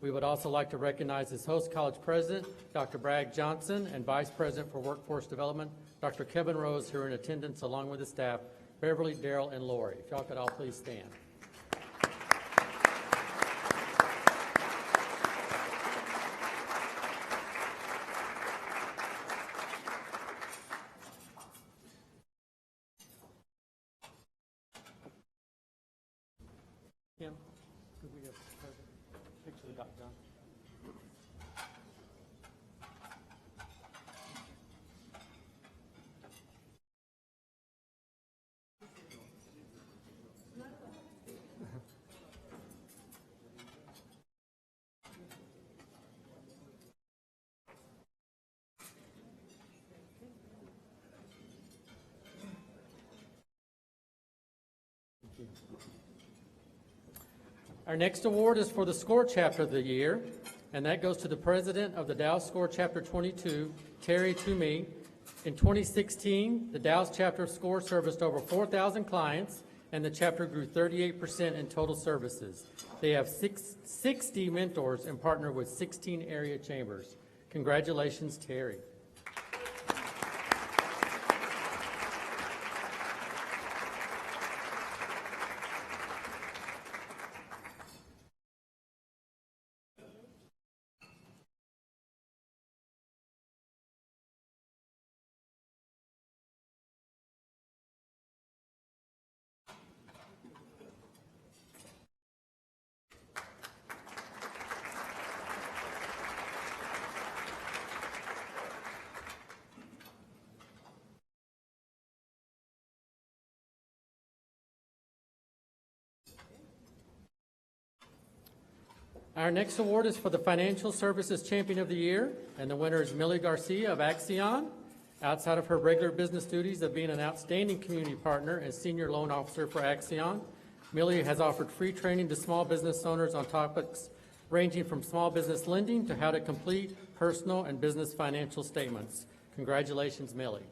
We would also like to recognize his host college president, Dr. Bragg Johnson, and Vice President for Workforce Development, Dr. Kevin Rose, who are in attendance along with his staff, Beverly, Darrell, and Lori. If y'all could all please stand. Kim, could we have a picture of Dr. Johnson? Our next award is for the SCORE Chapter of the Year, and that goes to the President of the Dallas SCORE Chapter 22, Terry Toomey. In 2016, the Dallas Chapter of SCORE serviced over 4,000 clients, and the chapter grew 38% in total services. They have 60 mentors and partner with 16 area chambers. Congratulations, Terry. Our next award is for the Financial Services Champion of the Year, and the winner is Millie Garcia of Axion. Outside of her regular business duties of being an outstanding community partner and senior loan officer for Axion, Millie has offered free training to small business owners on topics ranging from small business lending to how to complete personal and business financial statements. Congratulations, Millie.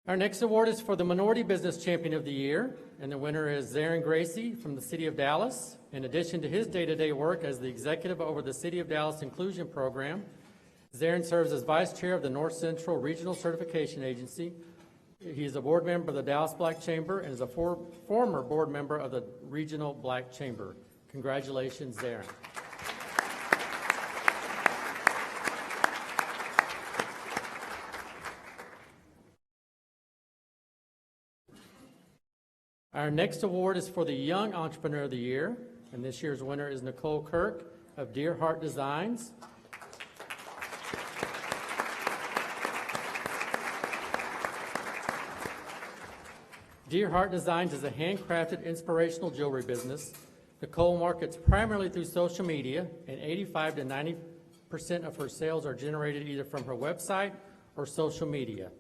Our next award is for the Minority Business Champion of the Year, and the winner is Zarin Gracie from the City of Dallas. In addition to his day-to-day work as the executive over the City of Dallas Inclusion Program, Zarin serves as Vice Chair of the North Central Regional Certification Agency. He is a board member of the Dallas Black Chamber and is a former board member of the Regional Black Chamber. Congratulations, Zarin. Our next award is for the Young Entrepreneur of the Year, and this year's winner is Nicole Kirk of Deer Heart Designs. Deer Heart Designs is a handcrafted inspirational jewelry business. Nicole markets primarily through social media, and 85 to 90% of her sales are generated either from her website or social media.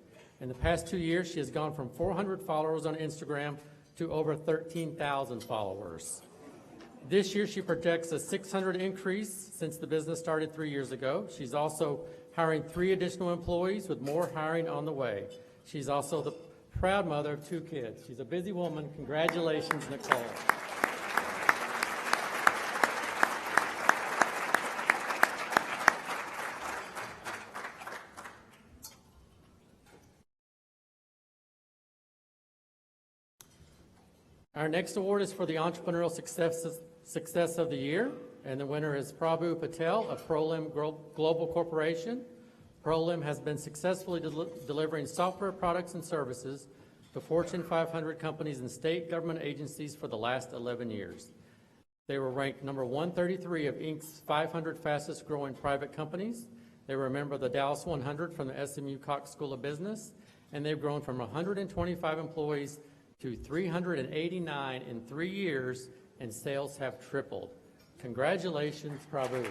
In the past 2 years, she has gone from 400 followers on Instagram to over 13,000 followers. This year, she projects a 600 increase since the business started 3 years ago. She's also hiring 3 additional employees with more hiring on the way. She's also the proud mother of 2 kids. She's a busy woman. Congratulations, Nicole. Our next award is for the Entrepreneurial Success of the Year, and the winner is Prabhu Patel of ProLim Global Corporation. ProLim has been successfully delivering software products and services to Fortune 500 companies and state government agencies for the last 11 years. They were ranked number 133 of Inc.'s 500 fastest growing private companies. They were a member of the Dallas 100 from the SMU Cox School of Business, and they've grown from 125 employees to 389 in 3 years, and sales have tripled. Congratulations, Prabhu.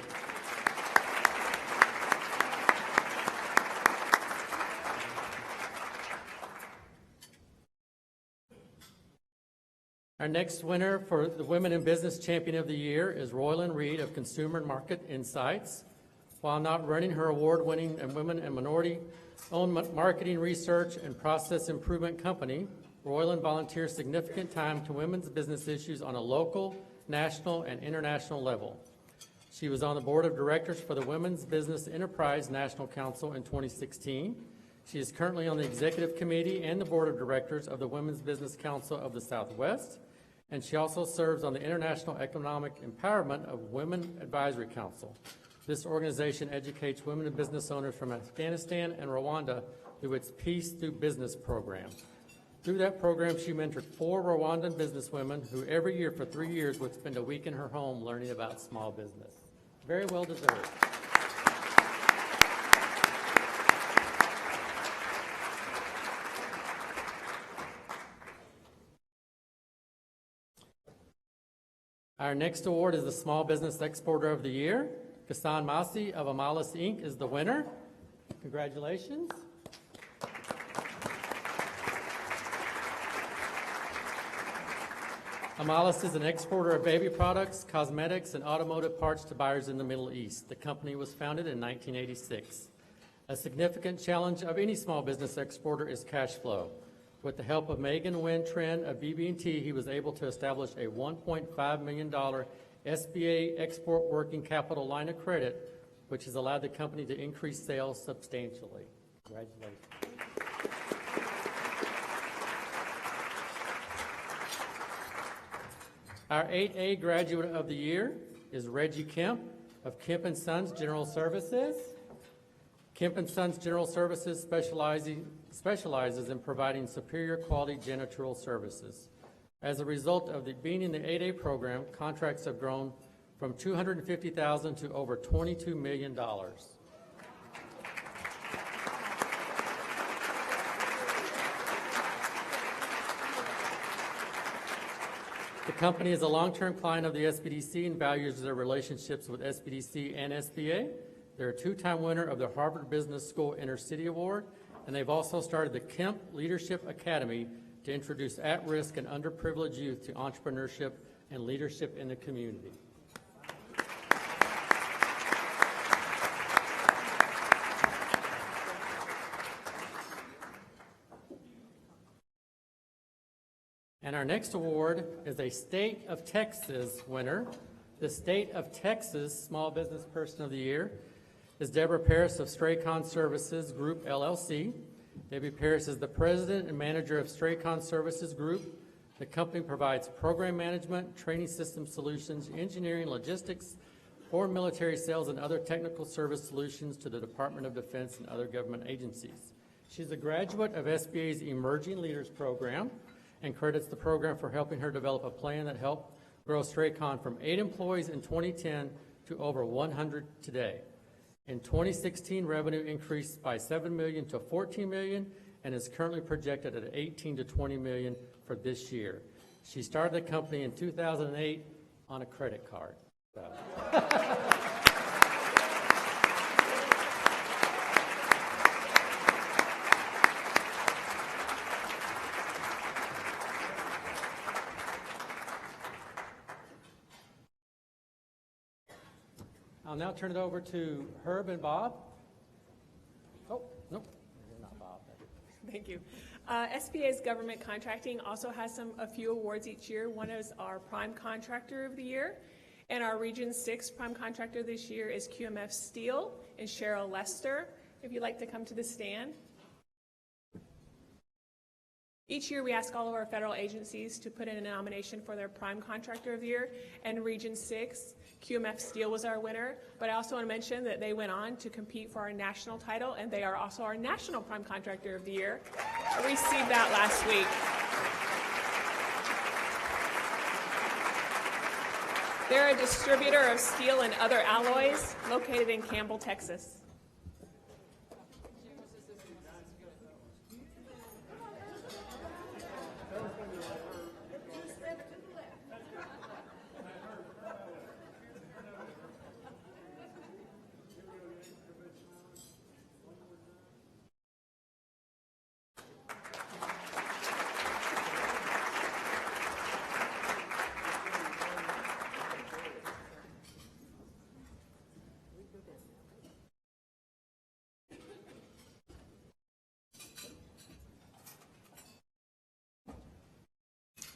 Our next winner for the Women in Business Champion of the Year is Roylan Reed of Consumer Market Insights. While not running her award-winning and women and minority-owned marketing research and process improvement company, Roylan volunteers significant time to women's business issues on a local, national, and international level. She was on the board of directors for the Women's Business Enterprise National Council in 2016. She is currently on the executive committee and the board of directors of the Women's Business Council of the Southwest, and she also serves on the International Economic Empowerment of Women Advisory Council. This organization educates women and business owners from Afghanistan and Rwanda through its Peace Through Business program. Through that program, she mentored 4 Rwandan businesswomen who every year for 3 years would spend a week in her home learning about small business. Very well deserved. Our next award is the Small Business Exporter of the Year. Ghassan Masi of Amalis Inc. is the winner. Congratulations. Amalis is an exporter of baby products, cosmetics, and automotive parts to buyers in the Middle East. The company was founded in 1986. A significant challenge of any small business exporter is cash flow. With the help of Megan Wynn Tren of BB&T, he was able to establish a $1.5 million SBA Export Working Capital line of credit, which has allowed the company to increase sales substantially. Congratulations. Our 8A Graduate of the Year is Reggie Kemp of Kemp & Sons General Services. Kemp & Sons General Services specializes in providing superior quality janitorial services. As a result of being in the 8A program, contracts have grown from $250,000 to over $22 million. The company is a long-term client of the SBDC and values their relationships with SBDC and SBA. They're a 2-time winner of the Harvard Business School Intercity Award, and they've also started the Kemp Leadership Academy to introduce at-risk and underprivileged youth to entrepreneurship and leadership in the community. And our next award is a State of Texas winner. The State of Texas Small Business Person of the Year is Debra Parris of Straycon Services Group, LLC. Debbie Parris is the president and manager of Straycon Services Group. The company provides program management, training system solutions, engineering, logistics, foreign military sales, and other technical service solutions to the Department of Defense and other government agencies. She's a graduate of SBA's Emerging Leaders Program and credits the program for helping her develop a plan that helped grow Straycon from 8 employees in 2010 to over 100 today. In 2016, revenue increased by $7 million to $14 million and is currently projected at $18 to $20 million for this year. She started the company in 2008 on a credit card. I'll now turn it over to Herb and Bob. Oh, no, not Bob. Thank you. SBA's government contracting also has a few awards each year. One is our Prime Contractor of the Year, and our Region 6 Prime Contractor this year is QMF Steel and Cheryl Lester. If you'd like to come to the stand. Each year we ask all of our federal agencies to put in a nomination for their Prime Contractor of the Year, and Region 6, QMF Steel was our winner, but I also want to mention that they went on to compete for our national title, and they are also our National Prime Contractor of the Year. I received that last week. They're a distributor of steel and other alloys located in Campbell, Texas.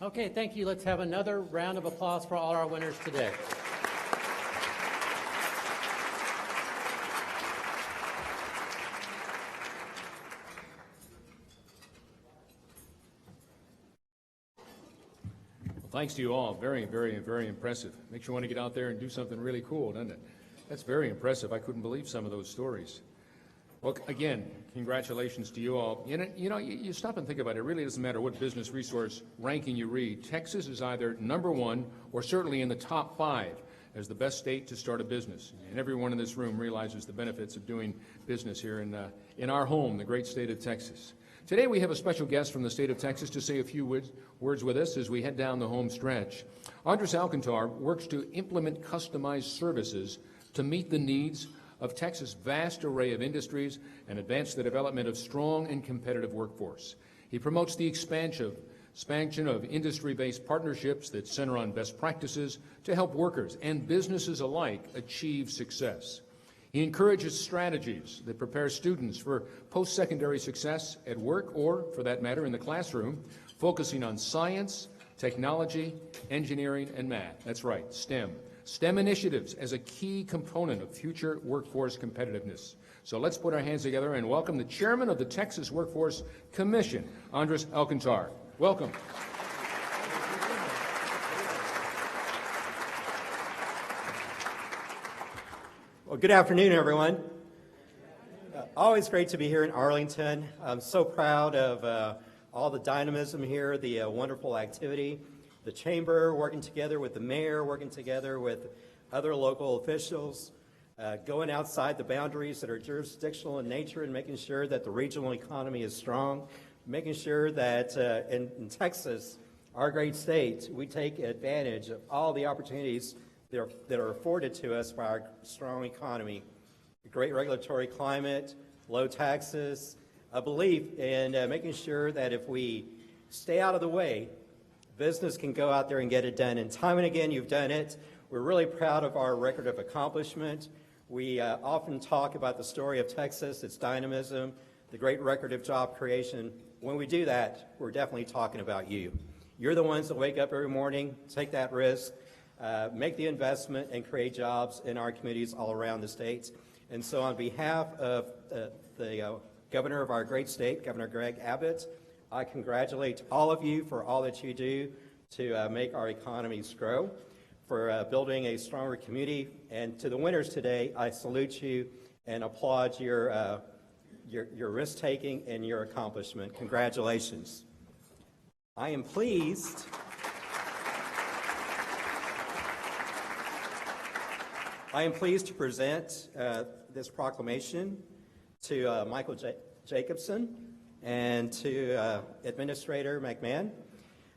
Okay, thank you. Let's have another round of applause for all our winners today. Thanks to you all. Very, very, very impressive. Makes you want to get out there and do something really cool, doesn't it? That's very impressive. I couldn't believe some of those stories. Well, again, congratulations to you all. You stop and think about it. It really doesn't matter what business resource ranking you read. Texas is either #1 or certainly in the top 5 as the best state to start a business. And everyone in this room realizes the benefits of doing business here in our home, the great state of Texas. Today we have a special guest from the state of Texas to say a few words with us as we head down the home stretch. Andres Alcantar works to implement customized services to meet the needs of Texas' vast array of industries and advance the development of strong and competitive workforce. He promotes the expansion of industry-based partnerships that center on best practices to help workers and businesses alike achieve success. He encourages strategies that prepare students for post-secondary success at work or, for that matter, in the classroom, focusing on science, technology, engineering, and math. That's right, STEM. STEM initiatives as a key component of future workforce competitiveness. So let's put our hands together and welcome the chairman of the Texas Workforce Commission, Andres Alcantar. Welcome. Well, good afternoon, everyone. Always great to be here in Arlington. I'm so proud of all the dynamism here, the wonderful activity. The chamber working together with the mayor, working together with other local officials, going outside the boundaries that are jurisdictional in nature and making sure that the regional economy is strong, making sure that in Texas, our great state, we take advantage of all the opportunities that are afforded to us by our strong economy. A great regulatory climate, low taxes, a belief in making sure that if we stay out of the way, business can go out there and get it done. And time and again, you've done it. We're really proud of our record of accomplishment. We often talk about the story of Texas, its dynamism, the great record of job creation. When we do that, we're definitely talking about you. You're the ones that wake up every morning, take that risk, make the investment, and create jobs in our communities all around the state. And so on behalf of the governor of our great state, Governor Greg Abbott, I congratulate all of you for all that you do to make our economies grow, for building a stronger community. And to the winners today, I salute you and applaud your risk-taking and your accomplishment. Congratulations. I am pleased to present this proclamation to Michael Jacobson and to Administrator McMahon.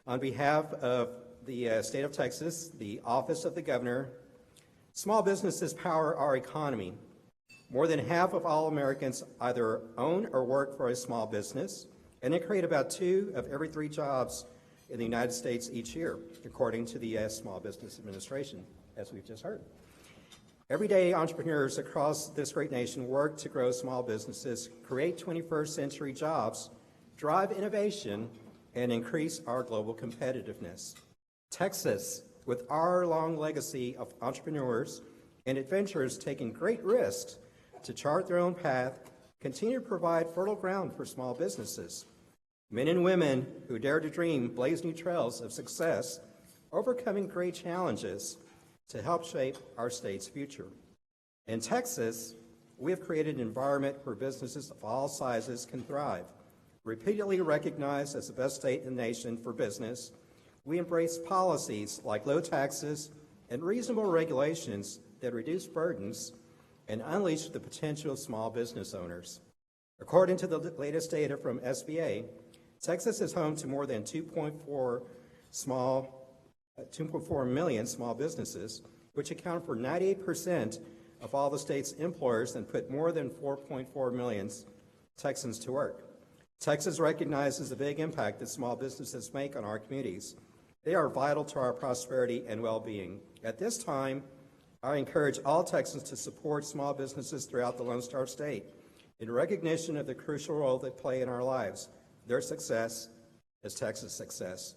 On behalf of the state of Texas, the Office of the Governor, small businesses power our economy. More than half of all Americans either own or work for a small business, and they create about 2 of every 3 jobs in the United States each year, according to the Small Business Administration, as we've just heard. Everyday entrepreneurs across this great nation work to grow small businesses, create 21st century jobs, drive innovation, and increase our global competitiveness. Texas, with our long legacy of entrepreneurs and adventurers taking great risks to chart their own path, continue to provide fertile ground for small businesses. Men and women who dare to dream blaze new trails of success, overcoming great challenges to help shape our state's future. In Texas, we have created an environment where businesses of all sizes can thrive. Repeatedly recognized as the best state in the nation for business, we embrace policies like low taxes and reasonable regulations that reduce burdens and unleash the potential of small business owners. According to the latest data from SBA, Texas is home to more than 2.4 million small businesses, which account for 98% of all the state's employers and put more than 4.4 million Texans to work. Texas recognizes the big impact that small businesses make on our communities. They are vital to our prosperity and well-being. At this time, I encourage all Texans to support small businesses throughout the Lone Star State in recognition of the crucial role they play in our lives. Their success is Texas' success.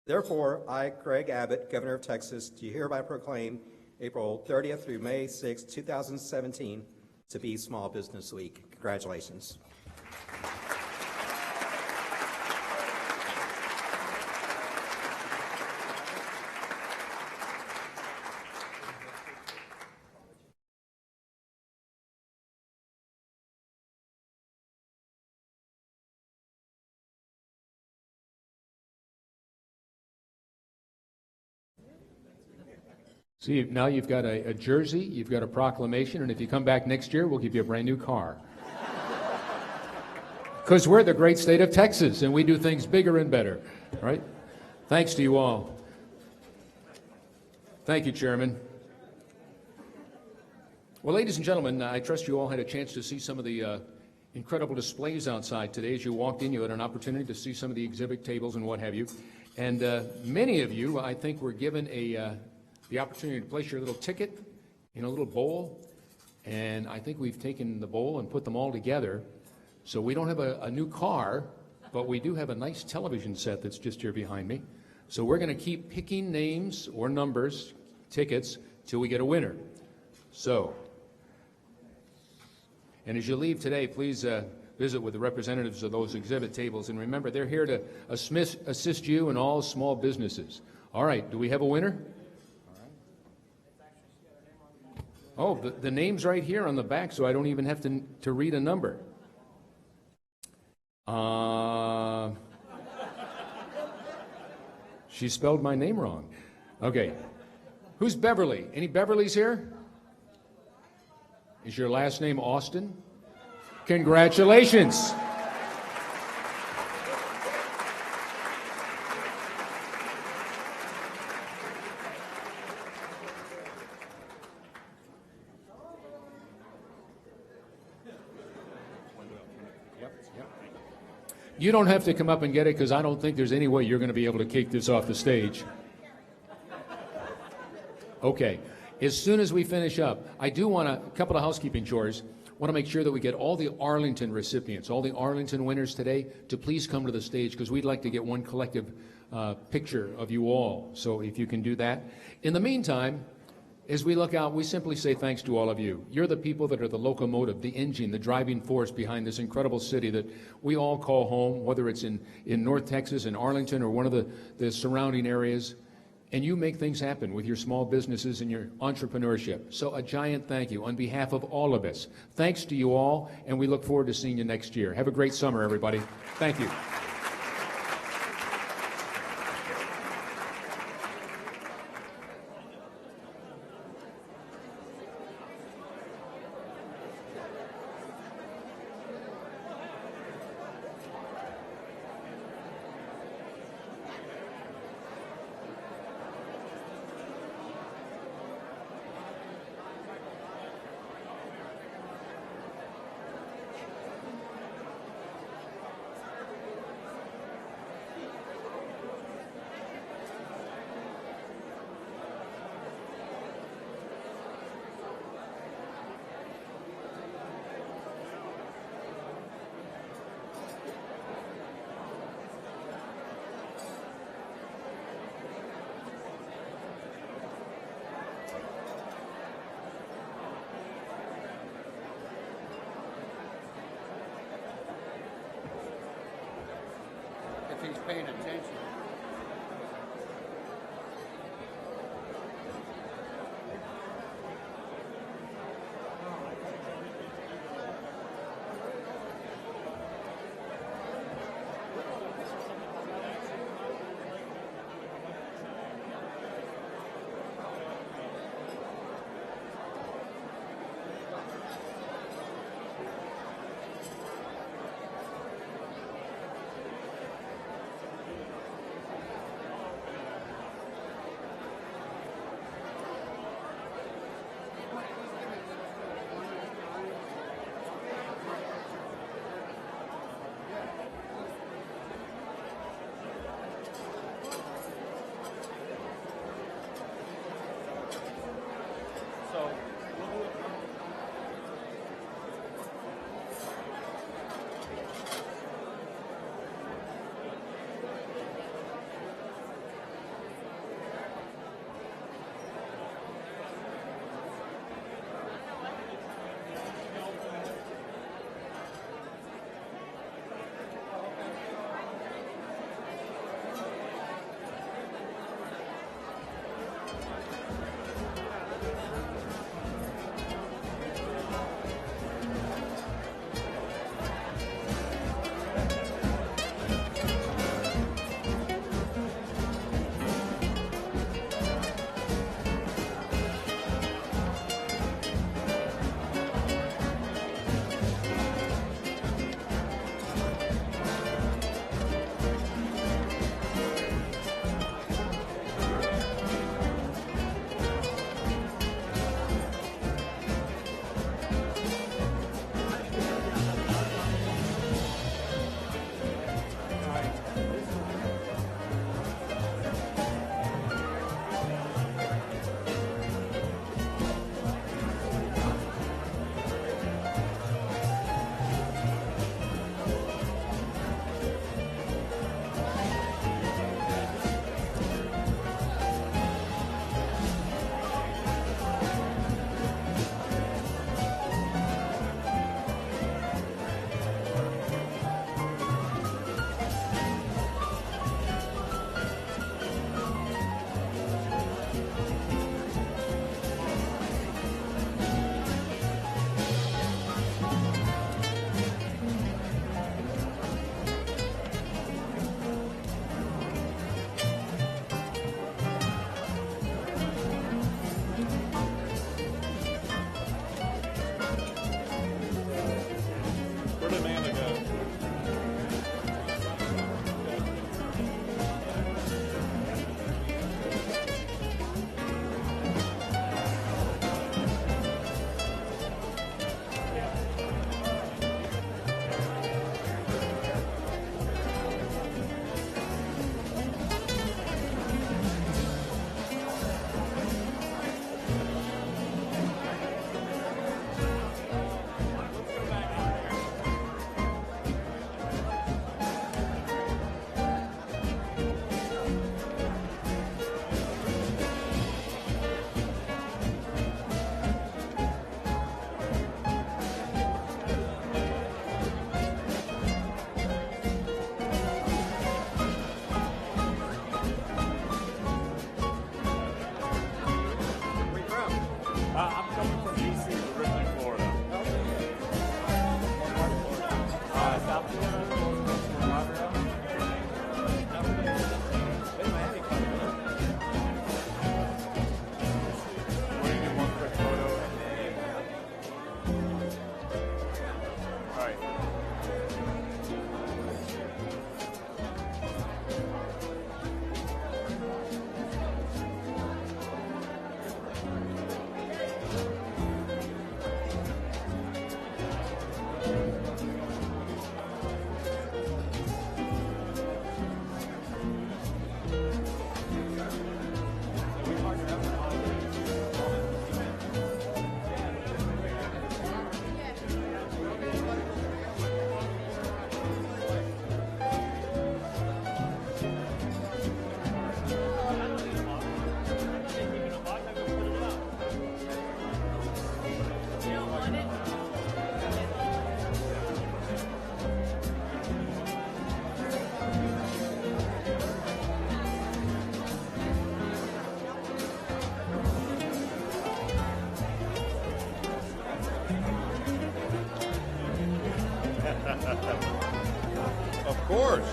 Therefore, I, Greg Abbott, Governor of Texas, do hereby proclaim April 30th through May 6, 2017 to be Small Business Week. Congratulations. See, now you've got a jersey, you've got a proclamation, and if you come back next year, we'll give you a brand new car. Because we're the great state of Texas, and we do things bigger and better, right? Thanks to you all. Thank you, Chairman. Well, ladies and gentlemen, I trust you all had a chance to see some of the incredible displays outside today. As you walked in, you had an opportunity to see some of the exhibit tables and what have you. And many of you, I think, were given the opportunity to place your little ticket in a little bowl, and I think we've taken the bowl and put them all together. So we don't have a new car, but we do have a nice television set that's just here behind me. So we're going to keep picking names or numbers, tickets, till we get a winner. So, and as you leave today, please visit with the representatives of those exhibit tables, and remember, they're here to assist you in all small businesses. All right, do we have a winner? Oh, the name's right here on the back, so I don't even have to read a number. She spelled my name wrong. Okay. Who's Beverly? Any Beverlys here? Is your last name Austin? Congratulations. You don't have to come up and get it because I don't think there's any way you're going to be able to kick this off the stage. Okay. As soon as we finish up, I do want a couple of housekeeping chores. I want to make sure that we get all the Arlington recipients, all the Arlington winners today, to please come to the stage because we'd like to get one collective picture of you all. So if you can do that. In the meantime, as we look out, we simply say thanks to all of you. You're the people that are the locomotive, the engine, the driving force behind this incredible city that we all call home, whether it's in North Texas, in Arlington, or one of the surrounding areas. And you make things happen with your small businesses and your entrepreneurship. So a giant thank you on behalf of all of us. Thanks to you all, and we look forward to seeing you next year. Have a great summer, everybody. Thank you. paying attention. Of course.